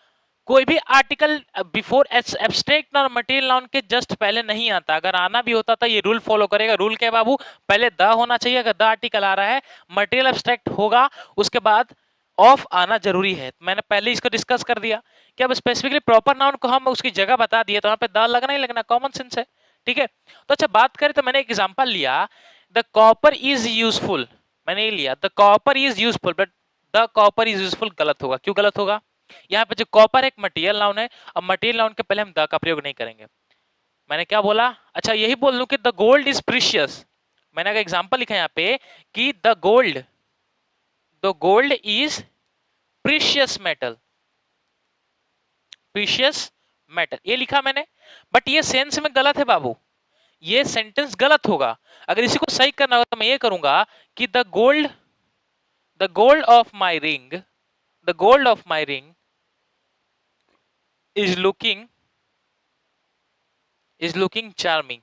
कोई भी आर्टिकल बिफोर एब्स्ट्रैक्ट और मटेरियल नाउन के जस्ट पहले नहीं आता। अगर आना भी होता था ये रूल फॉलो करेगा। रूल क्या है बाबू? पहले द होना चाहिए। अगर द आर्टिकल आ रहा है, मटेरियल एब्स्ट्रैक्ट होगा, उसके बाद ऑफ आना जरूरी है। मैंने पहले इसको डिस्कस कर दिया कि अब स्पेसिफिकली प्रॉपर नाउन को हम उसकी जगह बता दिए तो यहाँ पे द लगना ही लगना, कॉमन सेंस है। ठीक है, तो अच्छा बात करें तो मैंने एक एग्जांपल लिया, द कॉपर इज यूजफुल। मैंने ये लिया the copper is useful, but the copper is useful गलत होगा। क्यों गलत होगा? यहाँ पे जो कॉपर एक मटेरियल नाउन है, अब मटेरियल नाउन के पहले हम द का प्रयोग नहीं करेंगे। मैंने क्या बोला? अच्छा यही बोल दूं कि द गोल्ड इज प्रीशियस। मैंने अगर एग्जांपल लिखा है यहाँ पे कि the gold is precious metal, precious metal ये लिखा मैंने, बट ये सेंस में गलत है बाबू, ये सेंटेंस गलत होगा। अगर इसी को सही करना होगा तो मैं ये करूंगा कि the gold of my ring, the gold of my ring is looking charming,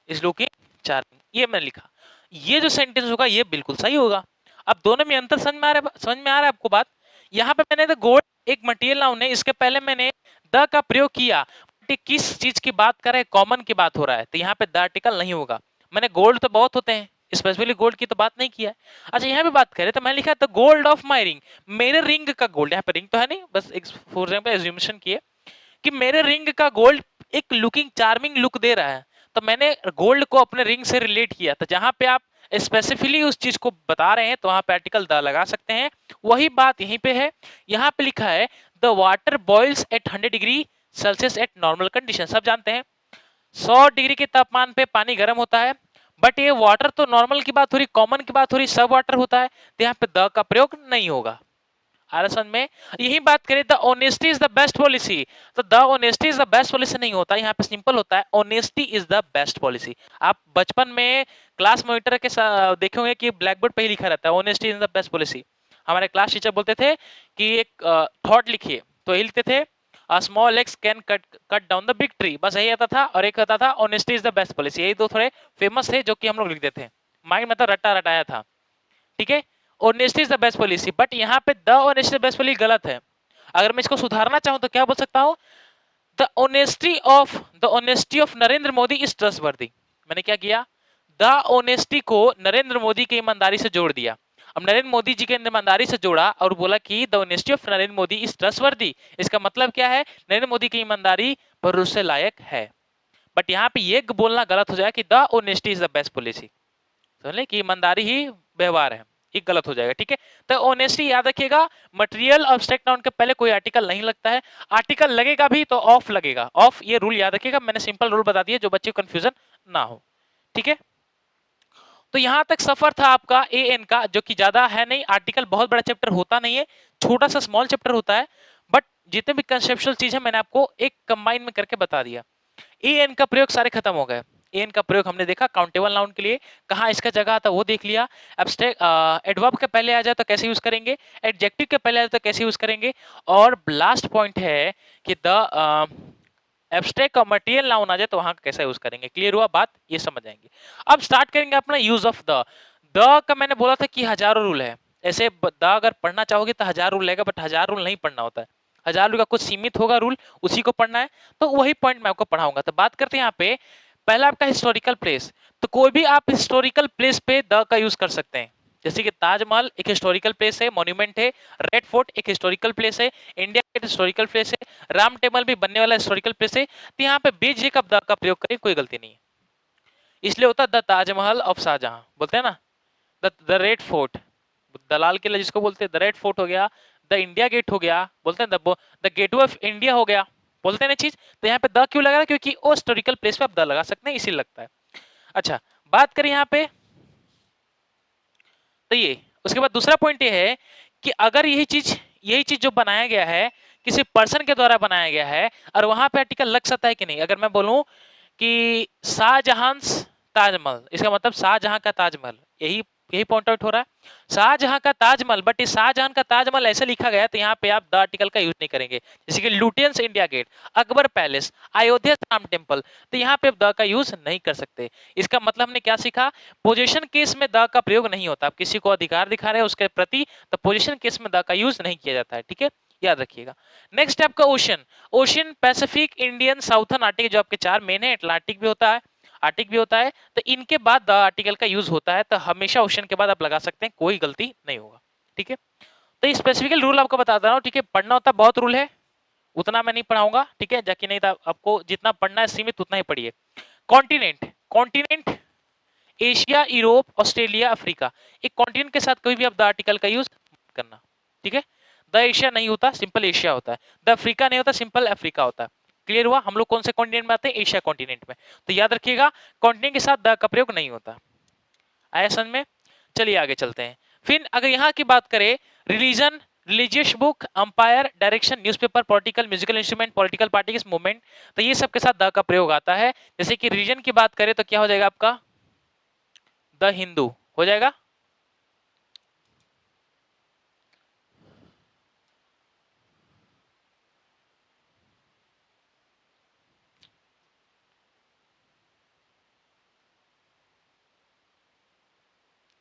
is looking charming, ये मैंने लिखा। ये जो सेंटेंस होगा ये बिल्कुल सही होगा। अब दोनों में अंतर समझ में आ रहा है? समझ में आ रहा है आपको बात? यहाँ पे मैंने द गोल्ड एक मटेरियल नाउन है, इसके पहले मैंने द का प्रयोग किया, किस चीज की बात कर रहे हैं? कॉमन की बात हो रहा है, तो यहाँ पे द आर्टिकल नहीं होगा। मैंने गोल्ड तो बहुत होते हैं, स्पेसिफिकली गोल्ड की तो बात नहीं किया है। अच्छा यहाँ पे बात करें तो मैंने लिखा the gold of my ring, मेरे रिंग का गोल्ड। यहाँ पे रिंग तो है नहीं, बस एक फॉर एग्जाम्पल एज्यूमेशन किए कि मेरे रिंग का गोल्ड एक लुकिंग चार्मिंग लुक दे रहा है, तो मैंने गोल्ड को अपने रिंग से रिलेट किया। तो जहां पे आप स्पेसिफिकली उस चीज को बता रहे हैं तो वहां पे आर्टिकल द लगा सकते हैं। वही बात यहीं पे है। यहाँ पे लिखा है the water boils at 100 degree Celsius at normal condition. सब जानते हैं 100 डिग्री के तापमान पे पानी गर्म होता है, बट ये वाटर तो नॉर्मल की बात हो रही, कॉमन की बात हो रही, सब वाटर होता है, तो यहाँ पे द का प्रयोग नहीं होगा। आरसन में यही बात करें the honesty is the best policy, तो the honesty is the best policy नहीं होता, यहाँ पे सिंपल होता है honesty is the best policy. आप बचपन में क्लास मॉनिटर के देखे होंगे कि ब्लैक बोर्ड पे ही लिखा रहता है honesty is the best policy. हमारे क्लास टीचर बोलते थे कि एक थॉट लिखिए, तो यही लिखते थे small x can cut down the big tree, बस यही आता था। और एक आता था honesty is the best policy. यही दो थोड़े फेमस थे जो कि हम लोग लिखते थे, माइंड में तो रट्टा रटाया था। ठीक है, honesty is the best policy, but यहाँ पे the honesty the best policy गलत है। अगर मैं इसको सुधारना चाहूं तो क्या बोल सकता हूं? The honesty of Narendra Modi is trustworthy. मैंने क्या किया? द ऑनेस्टी को नरेंद्र मोदी की ईमानदारी से जोड़ दिया। अब नरेंद्र मोदी जी के ईमानदारी से जोड़ा और बोला कि the honesty of Narendra Modi is trustworthy. इसका मतलब क्या है? नरेंद्र मोदी की ईमानदारी भरोसे लायक है। बट यहाँ पे ये बोलना गलत हो जाएगा कि the honesty is the best policy, समझ कि ईमानदारी ही व्यवहार है, ये गलत हो जाएगा। ठीक है, तो ऑनेस्टी याद रखिएगा, मटेरियल ऑब्स्ट्रैक्ट नाउन के पहले कोई आर्टिकल नहीं लगता है। आर्टिकल लगेगा भी तो ऑफ लगेगा, ऑफ, ये रूल याद रखिएगा। मैंने सिंपल रूल बता दिया जो बच्चे को कंफ्यूजन ना हो। ठीक है, तो यहां तक सफर था आपका ए एन का, जो कि ज्यादा है नहीं, आर्टिकल बहुत बड़ा चैप्टर होता नहीं है, छोटा सा स्मॉल चैप्टर होता है, बट जितने भी कंसेप्चुअल चीज है मैंने आपको एक कंबाइन में करके बता दिया। ए एन का प्रयोग सारे खत्म हो गए। एन का प्रयोग हमने देखा काउंटेबल नाउन के लिए, कहाँ इसका जगह आता वो देख लिया। एब्स्ट्रैक्ट एडवर्ब के पहले आ जाए तो कैसे यूज करेंगे, एडजेक्टिव के पहले आ जाए तो कैसे यूज करेंगे, और लास्ट पॉइंट है कि द एब्स्ट्रैक्ट और मटेरियल नाउन आ जाए तो वहां कैसा यूज करेंगे। क्लियर हुआ बात? ये समझ जाएंगे। अब स्टार्ट करेंगे अपना यूज ऑफ द का मैंने बोला था कि हजारों रूल है। ऐसे द अगर पढ़ना चाहोगे तो 1000 रूल लेगा, बट 1000 रूल नहीं पढ़ना होता है। 1000 रूल का कुछ सीमित होगा रूल, उसी को पढ़ना है, तो वही पॉइंट मैं आपको पढ़ाऊंगा। तो बात करते हैं यहाँ पे पहला आपका हिस्टोरिकल प्लेस। तो कोई भी आप हिस्टोरिकल प्लेस पे द का यूज कर सकते हैं, जैसे कि ताजमहल एक हिस्टोरिकल प्लेस है, मॉन्यूमेंट है। रेड फोर्ट एक हिस्टोरिकल प्लेस है, इंडिया गेट हिस्टोरिकल प्लेस है, राम टेबल भी बनने वाला हिस्टोरिकल प्लेस है। तो यहाँ पे बीजे का द का प्रयोग करें कोई गलती नहीं है, इसलिए होता है द ताजमहल ऑफ शाहजहां, बोलते हैं ना। द रेड फोर्ट, दलाल किला जिसको बोलते हैं, द रेड फोर्ट हो गया। द इंडिया गेट हो गया, बोलते हैं द गेटवे ऑफ इंडिया हो गया, बोलते हैं ना चीज। तो यहाँ पे द क्यों लगा? क्योंकि वो हिस्टोरिकल प्लेस पे आप द लगा सकते हैं, इसी लगता है। अच्छा बात करें यहाँ पे, तो ये उसके बाद दूसरा पॉइंट ये है कि अगर यही चीज जो बनाया गया है किसी पर्सन के द्वारा बनाया गया है, और वहां पे आर्टिकल लग सकता है कि नहीं। अगर मैं बोलूं कि शाहजहां ताजमहल, इसका मतलब शाहजहां का ताजमहल, यही यही पॉइंट आउट हो रहा है। शाहजहां का ताजमहल, बट इस शाहजहां का ताजमहल ऐसे लिखा गया है तो यहाँ पे आप द आर्टिकल का यूज नहीं करेंगे। जैसे कि Lutyens India Gate, Akbar palace, Ayodhya Ram temple, तो यहाँ पे द का यूज नहीं कर सकते। इसका मतलब हमने क्या सीखा, पोजीशन केस में द का प्रयोग नहीं होता। आप किसी को अधिकार दिखा रहे हैं उसके प्रति, तो पोजीशन केस में द का यूज नहीं किया जाता है, ठीक है, याद रखिएगा। नेक्स्ट है आपका ocean, ocean Pacific, Indian, southern Arctic, जो आपके चार मेन है, अटलांटिक भी होता है, आर्टिक भी होता है, तो इनके बाद द आर्टिकल का यूज होता है, तो हमेशा ओशन के बाद आप लगा सकते हैं, कोई गलती नहीं होगा, ठीक है। तो स्पेसिफिकल रूल आपको बता रहा हूँ, ठीक है, पढ़ना होता है, बहुत रूल है, उतना मैं नहीं पढ़ाऊंगा, ठीक है, जाकि नहीं था आपको जितना पढ़ना है सीमित उतना ही पढ़िए। Continent, continent Asia, Europe, Australia, Africa, एक कॉन्टिनेंट के साथ कोई भी आप द आर्टिकल का यूज करना, ठीक है। द एशिया नहीं होता, सिंपल एशिया होता है। द अफ्रीका नहीं होता, सिंपल अफ्रीका होता है। क्लियर हुआ, हम लोग कौन से कॉन्टिनेंट में आते हैं, एशिया कॉन्टिनेंट में, तो याद रखिएगा कॉन्टिनेंट के साथ द का प्रयोग नहीं होता। आया समझ में, चलिए आगे चलते हैं। फिर अगर यहाँ की बात करें, religion, religious book, umpire, direction, newspaper, political, musical instrument, political party, movement, तो ये सब के साथ द का प्रयोग आता है। जैसे कि रिलीजन की बात करें तो क्या हो जाएगा आपका, द हिंदू हो जाएगा।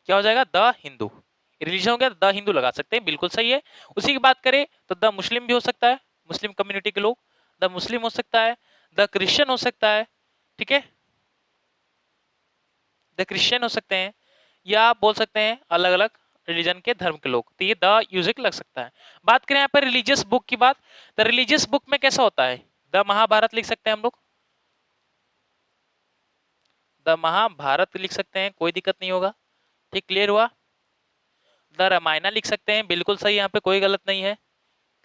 क्या हो जाएगा, द हिंदू। रिलीजन हो गया द हिंदू लगा सकते हैं, बिल्कुल सही है। उसी की बात करें तो द मुस्लिम भी हो सकता है, मुस्लिम कम्युनिटी के लोग, द मुस्लिम हो सकता है, द क्रिश्चियन हो सकता है, ठीक है, द क्रिश्चियन हो सकते हैं, या आप बोल सकते हैं अलग अलग रिलीजन के धर्म के लोग, तो ये द यूजिक लग सकता है। बात करें यहाँ पर रिलीजियस बुक की बात, तो रिलीजियस बुक में कैसा होता है, द महाभारत लिख सकते हैं हम लोग, द महाभारत लिख सकते हैं, कोई दिक्कत नहीं होगा, ठीक, क्लियर हुआ। द रामायणा लिख सकते हैं, बिल्कुल सही, यहाँ पे कोई गलत नहीं है,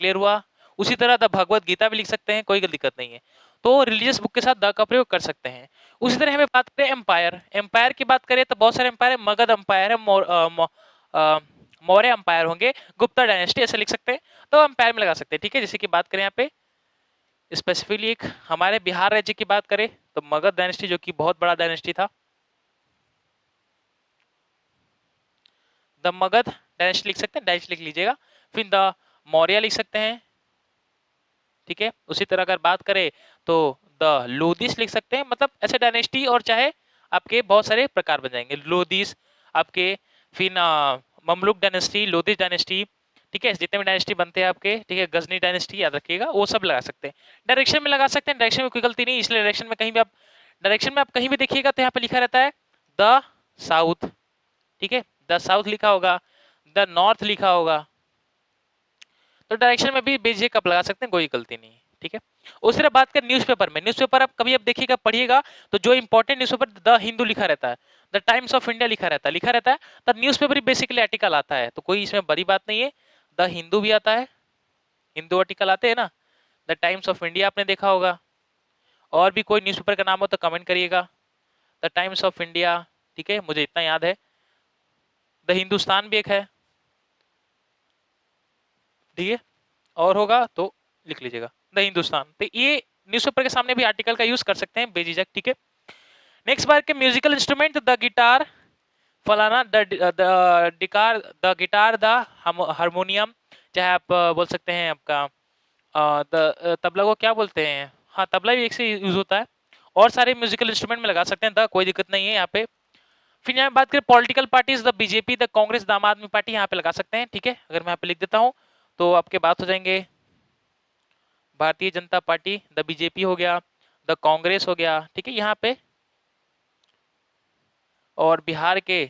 क्लियर हुआ। उसी तरह द भगवत गीता भी लिख सकते हैं, कोई दिक्कत नहीं है। तो रिलीजियस बुक के साथ द का प्रयोग कर सकते हैं। उसी तरह हमें बात करें एम्पायर, एम्पायर की बात करें तो बहुत सारे एम्पायर है, मगध एम्पायर है, मौर्य एम्पायर होंगे, गुप्ता डायनेस्टी, ऐसे लिख सकते हैं, तो एम्पायर में लगा सकते हैं, ठीक है। जैसे कि बात करें यहाँ पे स्पेसिफिकली एक हमारे बिहार राज्य की बात करें तो मगध डायनेस्टी, जो कि बहुत बड़ा डायनेस्टी था, द मगध डायनेस्टी लिख सकते हैं, डायनेस्टी लिख लीजिएगा। फिर द मौर्य लिख सकते हैं, ठीक है। उसी तरह अगर बात करें तो द लोदीस लिख सकते हैं, मतलब ऐसे डायनेस्टी, और चाहे आपके बहुत सारे प्रकार बन जाएंगे, लोदीस आपके, फिर ममलुक डायनेस्टी, लोदीस डायनेस्टी, ठीक है, जितने भी डायनेस्टी बनते हैं आपके, ठीक है, गजनी डायनेस्टी याद रखिएगा, वो सब लगा सकते हैं। डायरेक्शन में लगा सकते हैं, डायरेक्शन में कोई गलती नहीं, इसलिए डायरेक्शन में कहीं भी आप, डायरेक्शन में आप कहीं भी देखिएगा तो यहाँ पे लिखा रहता है द साउथ, ठीक है, द साउथ लिखा होगा, द नॉर्थ लिखा होगा, तो डायरेक्शन में भी बेझिझक आप लगा सकते हैं, कोई गलती नहीं है, ठीक है। उस तरह बात करें न्यूज़पेपर में, न्यूज़पेपर आप कभी आप देखिएगा पढ़िएगा तो जो इंपॉर्टेंट न्यूज़पेपर द हिंदू लिखा रहता है, द टाइम्स ऑफ इंडिया लिखा रहता है, तब न्यूज़पेपर ही बेसिकली आर्टिकल आता है, तो कोई इसमें बड़ी बात नहीं है। द हिंदू भी आता है, हिंदू आर्टिकल आते हैं ना, द टाइम्स ऑफ इंडिया आपने देखा होगा, और भी कोई न्यूज़पेपर का नाम हो तो कमेंट करिएगा। द टाइम्स ऑफ इंडिया, ठीक है, मुझे इतना याद है। द हिंदुस्तान भी एक है, ठीक है, और होगा तो लिख लीजिएगा द हिंदुस्तान, तो ये न्यूज़पेपर के सामने भी आर्टिकल का यूज कर सकते हैं बेझिझक, ठीक है। नेक्स्ट बार के म्यूजिकल इंस्ट्रूमेंट, द गिटार फलाना, the guitar, the guitar, the harmonium, चाहे आप बोल सकते हैं आपका द तबला को क्या बोलते हैं, हाँ तबला भी एक से यूज होता है, और सारे म्यूजिकल इंस्ट्रूमेंट में लगा सकते हैं द, कोई दिक्कत नहीं है यहाँ पे। फिर यहाँ बात करें political parties, the BJP, the Congress, the आम आदमी पार्टी, यहाँ पे लगा सकते हैं, ठीक है। अगर मैं यहाँ पे लिख देता हूँ तो आपके बात हो जाएंगे, Bharatiya Janata party, the BJP हो गया, द कांग्रेस हो गया, ठीक है, यहाँ पे, और बिहार के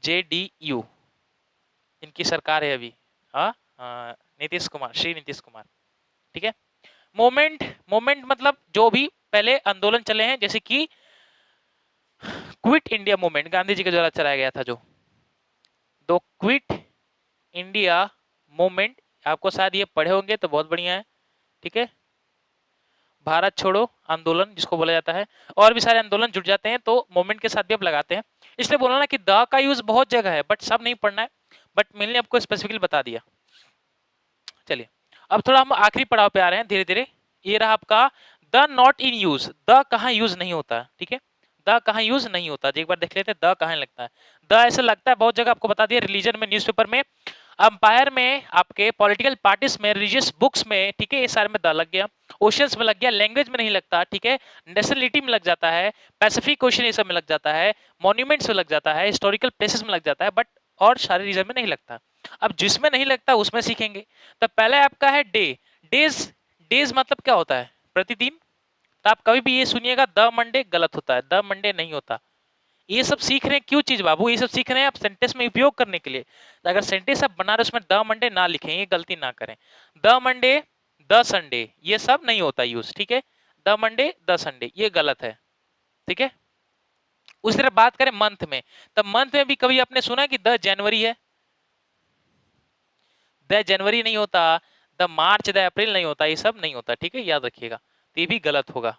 जेडीयू, इनकी सरकार है अभी, हाँ, नीतीश कुमार, श्री नीतीश कुमार, ठीक है। मोमेंट, मोमेंट मतलब जो भी पहले आंदोलन चले हैं, जैसे कि quit India movement, Gandhi ji के द्वारा चलाया गया था जो, दो क्विट इंडिया मूवमेंट, आपको शायद ये पढ़े होंगे तो बहुत बढ़िया है, ठीक है। भारत छोड़ो आंदोलन जिसको बोला जाता है, और भी सारे आंदोलन जुट जाते हैं तो मूवमेंट के साथ भी आप लगाते हैं, इसलिए बोला ना कि द का यूज बहुत जगह है, बट सब नहीं पढ़ना है, बट मैंने आपको स्पेसिफिकली बता दिया। चलिए अब थोड़ा हम आखिरी पड़ाव पे आ रहे हैं धीरे धीरे, ये रहा आपका the not in use, the कहाँ यूज नहीं होता, ठीक है, द कहाँ यूज नहीं होता, एक बार देख लेते हैं द कहाँ लगता है। द ऐसा लगता है बहुत जगह आपको बता दिया, रिलीजन में, न्यूज़पेपर में, अंपायर में, आपके पॉलिटिकल पार्टीज में, रिलीजियस बुक्स में, ठीक है, ये सारे में द लग गया। ओशंस में लग गया, लैंग्वेज में नहीं लगता, ठीक है, नेशनलिटी में लग जाता है, पैसिफिक ओशन ये सब में लग जाता है, मॉन्यूमेंट्स में लग जाता है, हिस्टोरिकल प्लेसेस में लग जाता है, बट और सारे रीजन में नहीं लगता। अब जिसमें नहीं लगता उसमें सीखेंगे। तो पहले आपका है डे। डेज, डेज मतलब क्या होता है? प्रतिदिन। तो आप कभी भी ये सुनिएगा द मंडे, गलत होता है, द मंडे नहीं होता। ये सब सीख रहे हैं क्यों चीज बाबू? ये सब सीख रहे हैं आप सेंटेंस में उपयोग करने के लिए। तो अगर सेंटेंस आप बना रहे उसमें द मंडे ना लिखें, ये गलती ना करें। द मंडे, द संडे, ये सब नहीं होता यूज, ठीक है। द मंडे, द संडे, ये गलत है, ठीक है। उसी तरह बात करें मंथ में, तो मंथ में भी कभी आपने सुना कि द जनवरी है? द जनवरी नहीं होता, द मार्च, द अप्रैल नहीं होता, ये सब नहीं होता, ठीक है, याद रखिएगा। तो ये भी गलत होगा।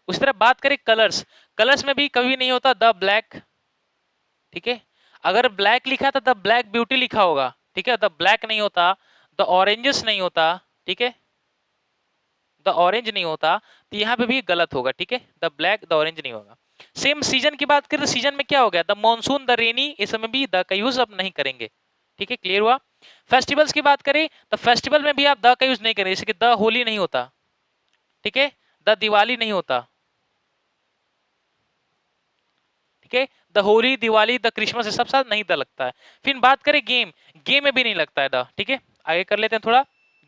उसी तरह बात करें कलर्स, कलर्स में भी कभी नहीं होता द ब्लैक, ठीक है। अगर ब्लैक लिखा था द ब्लैक ब्यूटी लिखा होगा, ठीक है, द ब्लैक नहीं होता, द ऑरेंजेस नहीं होता, ठीक है, द ऑरेंज नहीं होता, तो यहाँ पे भी गलत होगा, ठीक है, द ब्लैक, द ऑरेंज नहीं होगा। सेम सीजन की बात करें तो सीजन में क्या हो गया? द मॉनसून, द रेनी, इस समय भी द का यूज अब नहीं करेंगे, ठीक है, क्लियर हुआ। फेस्टिवल्स की बात करें तो फेस्टिवल में भी आप द का यूज नहीं करेंगे, जैसे कि द होली नहीं होता, ठीक है, द दिवाली नहीं होता, ठीक है, the Holi, Diwali, the Christmas, ये सब साथ नहीं द लगता है। फिर बात करें गेम, गेम में भी नहीं लगता है द, ठीक है। आगे कर लेते हैं थोड़ा,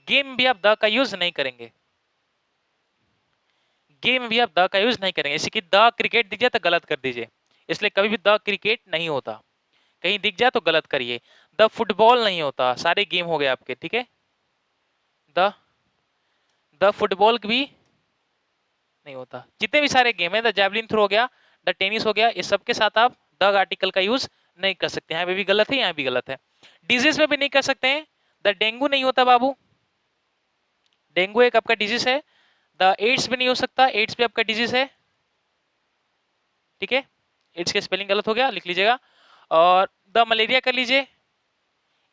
गेम में भी आप द का यूज नहीं करेंगे, गेम में भी आप द का यूज नहीं करेंगे, जैसे कि द क्रिकेट दिख जाए तो गलत कर दीजिए, इसलिए कभी भी द क्रिकेट नहीं होता। कहीं दिख जाए तो गलत करिए। द फुटबॉल नहीं होता, सारे गेम हो गए आपके, ठीक है। द द फुटबॉल भी नहीं होता, जितने भी सारे गेम है, द जैवलिन थ्रो हो गया, द टेनिस हो गया, इस सब के साथ आप द आर्टिकल का यूज नहीं कर सकते। यहाँ पे भी गलत है, यहाँ भी गलत है। डिजीज में भी नहीं कर सकते हैं, द डेंगू नहीं होता बाबू, डेंगू एक आपका डिजीज है। द एड्स भी नहीं हो सकता, एड्स भी आपका डिजीज है, ठीक है, एड्स के स्पेलिंग गलत हो गया, लिख लीजिएगा। और द मलेरिया कर लीजिए,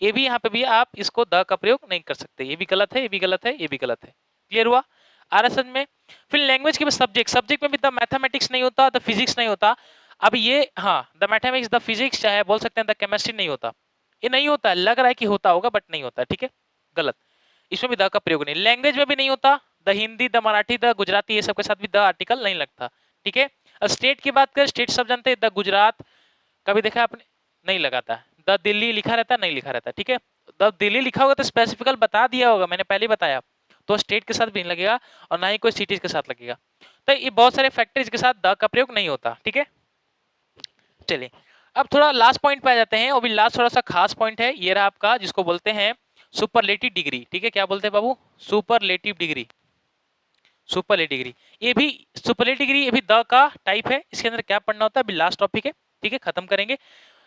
ये भी यहाँ पे भी आप इसको द का प्रयोग नहीं कर सकते, ये भी गलत है, ये भी गलत है, ये भी गलत है, क्लियर हुआ। आ रहा समझ में। फिर लैंग्वेज के सब्जेक्ट, सब्जेक्ट में भी द मैथमेटिक्स नहीं होता, द फिजिक्स नहीं होता। अब ये, हाँ, द मैथमेटिक्स, द फिजिक्स, चाहे बोल सकते हैं द केमिस्ट्री नहीं होता, ये नहीं होता, लग रहा है कि होता होगा बट नहीं होता, ठीक है, गलत। इसमें भी द का प्रयोग नहीं। लैंग्वेज में भी नहीं होता, the Hindi, the Marathi, the Gujarati, ये सब के साथ भी द आर्टिकल नहीं लगता, ठीक है। स्टेट की बात करें, स्टेट सब जानते हैं, द गुजरात, कभी देखा आपने? नहीं लगाता है। द दिल्ली लिखा रहता है, नहीं लिखा रहता, ठीक है। द दिल्ली लिखा होगा तो स्पेसिफिकल बता दिया होगा, मैंने पहले ही बताया, तो स्टेट के साथ भी नहीं लगेगा और ना ही कोई सिटीज के साथ लगेगा। तो ये बहुत सारे फैक्टर्स के साथ द का प्रयोग नहीं होता, ठीक है। चलिए, अब थोड़ा लास्ट पॉइंट पे आ जाते हैं, और भी लास्ट थोड़ा सा खास पॉइंट है, ये रहा आपका, जिसको बोलते हैं सुपरलेटिव डिग्री, ठीक है। क्या बोलते हैं बाबू? Superlative degree, superlative degree. ये भी सुपरलेटिव डिग्री, ये भी द का टाइप है। इसके अंदर क्या पढ़ना होता है, अभी लास्ट टॉपिक है, ठीक है, खत्म करेंगे।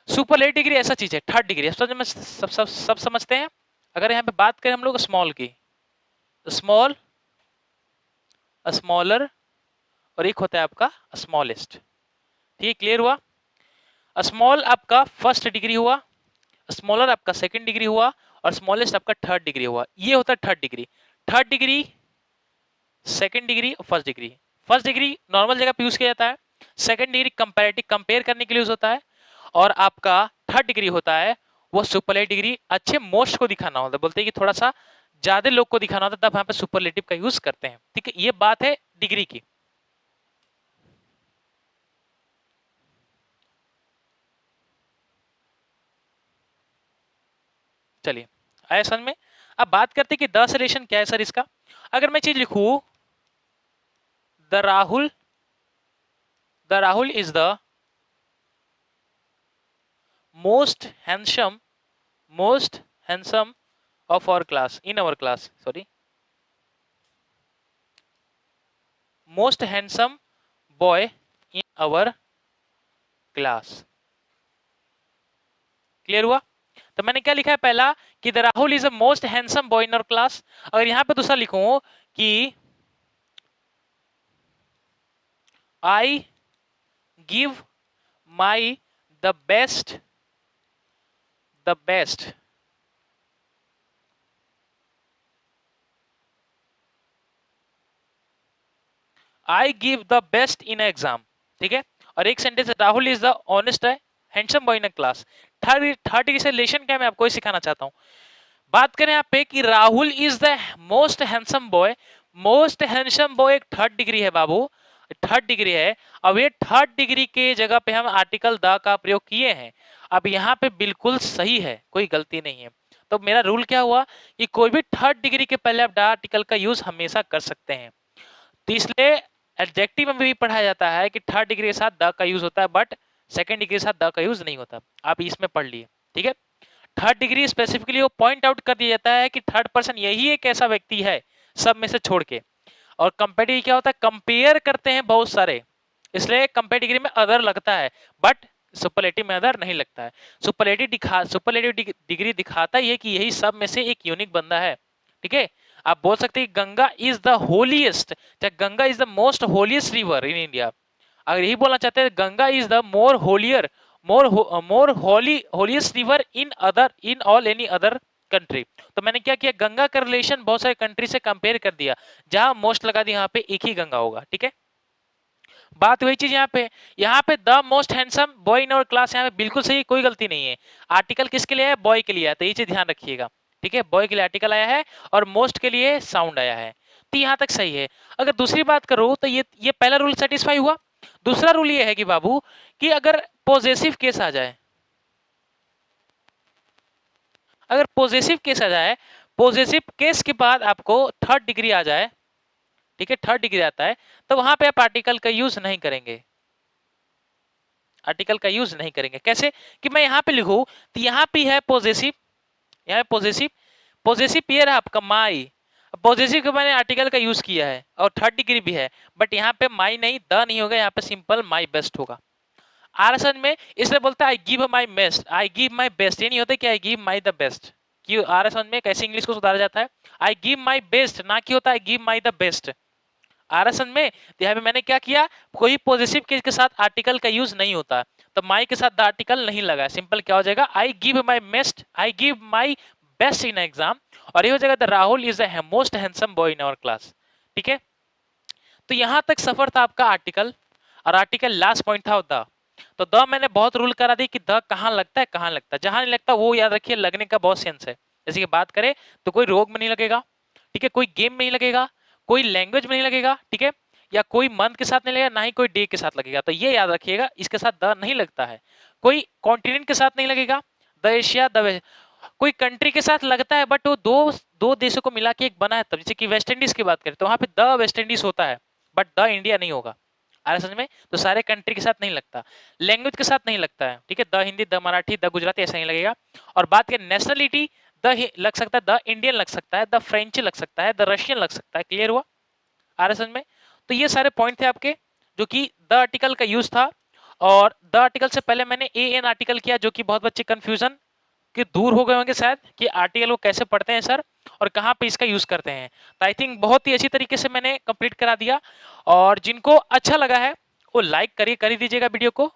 सुपरलेटिव डिग्री ऐसा चीज है, थर्ड डिग्री, सब समझते हैं। अगर यहाँ पे बात करें हम लोग स्मॉल की, स्मॉल, स्मॉलर, और एक होता है आपका स्मॉलेस्ट, ठीक है, क्लियर हुआ। स्मॉल आपका फर्स्ट डिग्री हुआ, स्मॉलर आपका सेकंड डिग्री हुआ, और स्मॉलेस्ट आपका थर्ड डिग्री हुआ। ये होता है third degree. Third degree, second degree और first degree. First degree normal जगह पे यूज किया जाता है, सेकंड डिग्री कंपैरेटिव, कंपेयर करने के लिए यूज होता है, और आपका थर्ड डिग्री होता है वो सुपरलेटिव डिग्री, अच्छे मोस्ट को दिखाना होता है, बोलते हैं कि थोड़ा सा ज्यादा लोग को दिखाना होता है, तब यहाँ पे सुपरलेटिव का यूज करते हैं, ठीक है। ये बात है डिग्री की। चलिए, आया समझ में। अब बात करते हैं कि द से रिलेशन क्या है सर इसका। अगर मैं चीज लिखूं, the Rahul, the Rahul is the most handsome, most handsome of our class, in our class, sorry, most handsome boy in our class, clear हुआ। तो मैंने क्या लिखा है पहला, कि the Rahul is the most handsome boy in our class. अगर यहां पे दूसरा लिखूं कि I give my the best, the best, I give the best in exam, ठीक है। और एक सेंटेंस है Rahul is the honest handsome boy in class. Third degree से रिलेशन क्या है मैं आपको ही सिखाना चाहता हूँ। बात करें यहाँ पे कि Rahul is the most handsome boy, most handsome boy एक थर्ड डिग्री है बाबू, थर्ड डिग्री है। अब ये थर्ड डिग्री के जगह पे हम आर्टिकल द का प्रयोग किए हैं। अब यहाँ पे बिल्कुल सही है, कोई गलती नहीं है। तो मेरा रूल क्या हुआ कि कोई भी थर्ड डिग्री के पहले आप द आर्टिकल का यूज हमेशा कर सकते हैं। तो इसलिए एडजेक्टिव में भी पढ़ाया जाता है कि थर्ड डिग्री के साथ द का यूज होता है, बट सेकंड डिग्री के साथ द का यूज नहीं होता। आप इसमें पढ़ लिए, ठीक है। थर्ड डिग्री स्पेसिफिकली वो पॉइंट आउट कर दिया जाता है कि थर्ड पर्सन यही एक ऐसा व्यक्ति है सब में से छोड़ के। और कंपेरेटिव क्या होता है, कंपेयर करते हैं बहुत सारे, इसलिए कंपेरेटिव डिग्री में अदर लगता है, बट सुपरलेटिव में अदर नहीं लगता है। सुपरलेटिव डिग्री दिखाता ही है कि यही सब में से एक यूनिक बंदा है, ठीक है। आप बोल सकते हैं Ganga is the holiest, Ganga is the most holiest river in India. अगर यही बोलना चाहते हैं Ganga is the more holier more holiest river in all any other country. तो मैंने क्या किया, गंगा का रिलेशन बहुत सारे कंट्री से कंपेयर कर दिया, जहां मोस्ट लगा दिया, यहाँ पे एक ही गंगा होगा, ठीक है। बात वही चीज यहाँ पे the most handsome boy in our class, यहाँ पे बिल्कुल सही, कोई गलती नहीं है। आर्टिकल किसके लिए है, बॉय के लिए है, तो ये चीज ध्यान रखिएगा, ठीक है। बॉय के लिए आर्टिकल आया है और मोस्ट के लिए साउंड आया है, तो यहाँ तक सही है। अगर दूसरी बात करो तो ये पहला रूल सेटिस्फाई हुआ। दूसरा रूल ये है कि बाबू कि अगर पॉजेसिव केस आ जाए, अगर पॉजेसिव केस आ जाए, पॉजेसिव केस के बाद आपको थर्ड डिग्री आ जाए, ठीक है, थर्ड डिग्री आता है, तो वहां पे आप आर्टिकल का यूज नहीं करेंगे, आर्टिकल का यूज नहीं करेंगे। कैसे कि मैं यहाँ पे लिखूं तो यहाँ पे है पॉजेसिव, यहाँ पॉजेसिव, पॉजेसिव पेयर है आपका माई, पॉजेसिव के मैंने आर्टिकल का यूज किया है और थर्ड डिग्री भी है, बट यहाँ पे माई नहीं, द नहीं होगा, यहाँ पे सिंपल माई बेस्ट होगा। आरसन में इसलिए बोलता है I give my best, I give my best, ये नहीं होता कि I give my the best. क्यों आरसन में कैसे इंग्लिश को सुधारा जाता है, आई गिव माई बेस्ट, ना कि होता है I give my the best. आरसन में तो यहाँ पे मैंने क्या किया, कोई पॉजिटिव केस के साथ आर्टिकल का यूज नहीं होता, तो माई के साथ द आर्टिकल नहीं लगा, सिंपल क्या हो जाएगा, I give my best, I give my best in exam, और ये हो जाएगा the Rahul is the most handsome boy in our class, ठीक है। तो यहां तक सफर था आपका आर्टिकल, और आर्टिकल लास्ट पॉइंट था द। तो द मैंने बहुत रूल करा दी कि द कहां लगता है, कहां लगता है, जहां नहीं लगता वो याद रखिए, लगने का बहुत सेंस है। जैसे कि बात करें तो कोई रोग में नहीं लगेगा, ठीक है, कोई गेम में नहीं लगेगा, कोई लैंग्वेज में नहीं लगेगा, ठीक है, या कोई मंथ के साथ नहीं लगेगा, ना ही कोई डे के साथ लगेगा, तो ये याद रखिएगा, इसके साथ द नहीं लगता है। कोई कॉन्टिनेंट के साथ नहीं लगेगा, द एशिया द, कोई कंट्री के साथ लगता है बट वो दो दो देशों को मिला के एक बना है तब, जैसे कि वेस्ट इंडीज की बात करें तो वहां पे द वेस्ट इंडीज होता है, बट द इंडिया नहीं होगा, आ रहा है समझ में। तो सारे कंट्री के साथ नहीं लगता, लैंग्वेज के साथ नहीं लगता है, ठीक है, the Hindi, the Marathi, the Gujarati ऐसा नहीं लगेगा। और बात करें नेशनलिटी, लग सकता है, द इंडियन लग सकता है, द फ्रेंच लग सकता है, द रशियन लग सकता है, क्लियर हुआ, आ रहा है समझ में। तो ये सारे पॉइंट थे आपके, जो कि द आर्टिकल का यूज था। और द आर्टिकल से पहले मैंने ए एन आर्टिकल किया, जो कि बहुत बच्चे कंफ्यूजन कि दूर हो गए होंगे शायद कि आर्टिकल को कैसे पढ़ते हैं सर और कहाँ पे इसका यूज करते हैं। तो आई थिंक बहुत ही अच्छी तरीके से मैंने कंप्लीट करा दिया, और जिनको अच्छा लगा है वो लाइक करिए, कर ही दीजिएगा वीडियो को।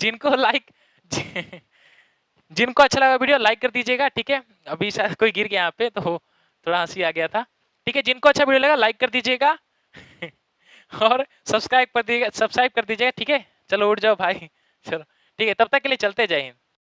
जिनको लाइक जिनको अच्छा लगा वीडियो लाइक कर दीजिएगा, ठीक है। अभी शायद कोई गिर गया यहाँ पे तो थोड़ा हंसी आ गया था, ठीक है। जिनको अच्छा वीडियो लगा लाइक कर दीजिएगा और सब्सक्राइब कर दीजिएगा, ठीक है। चलो उठ जाओ भाई, चलो ठीक है, तब तक के लिए चलते, जय हिंद।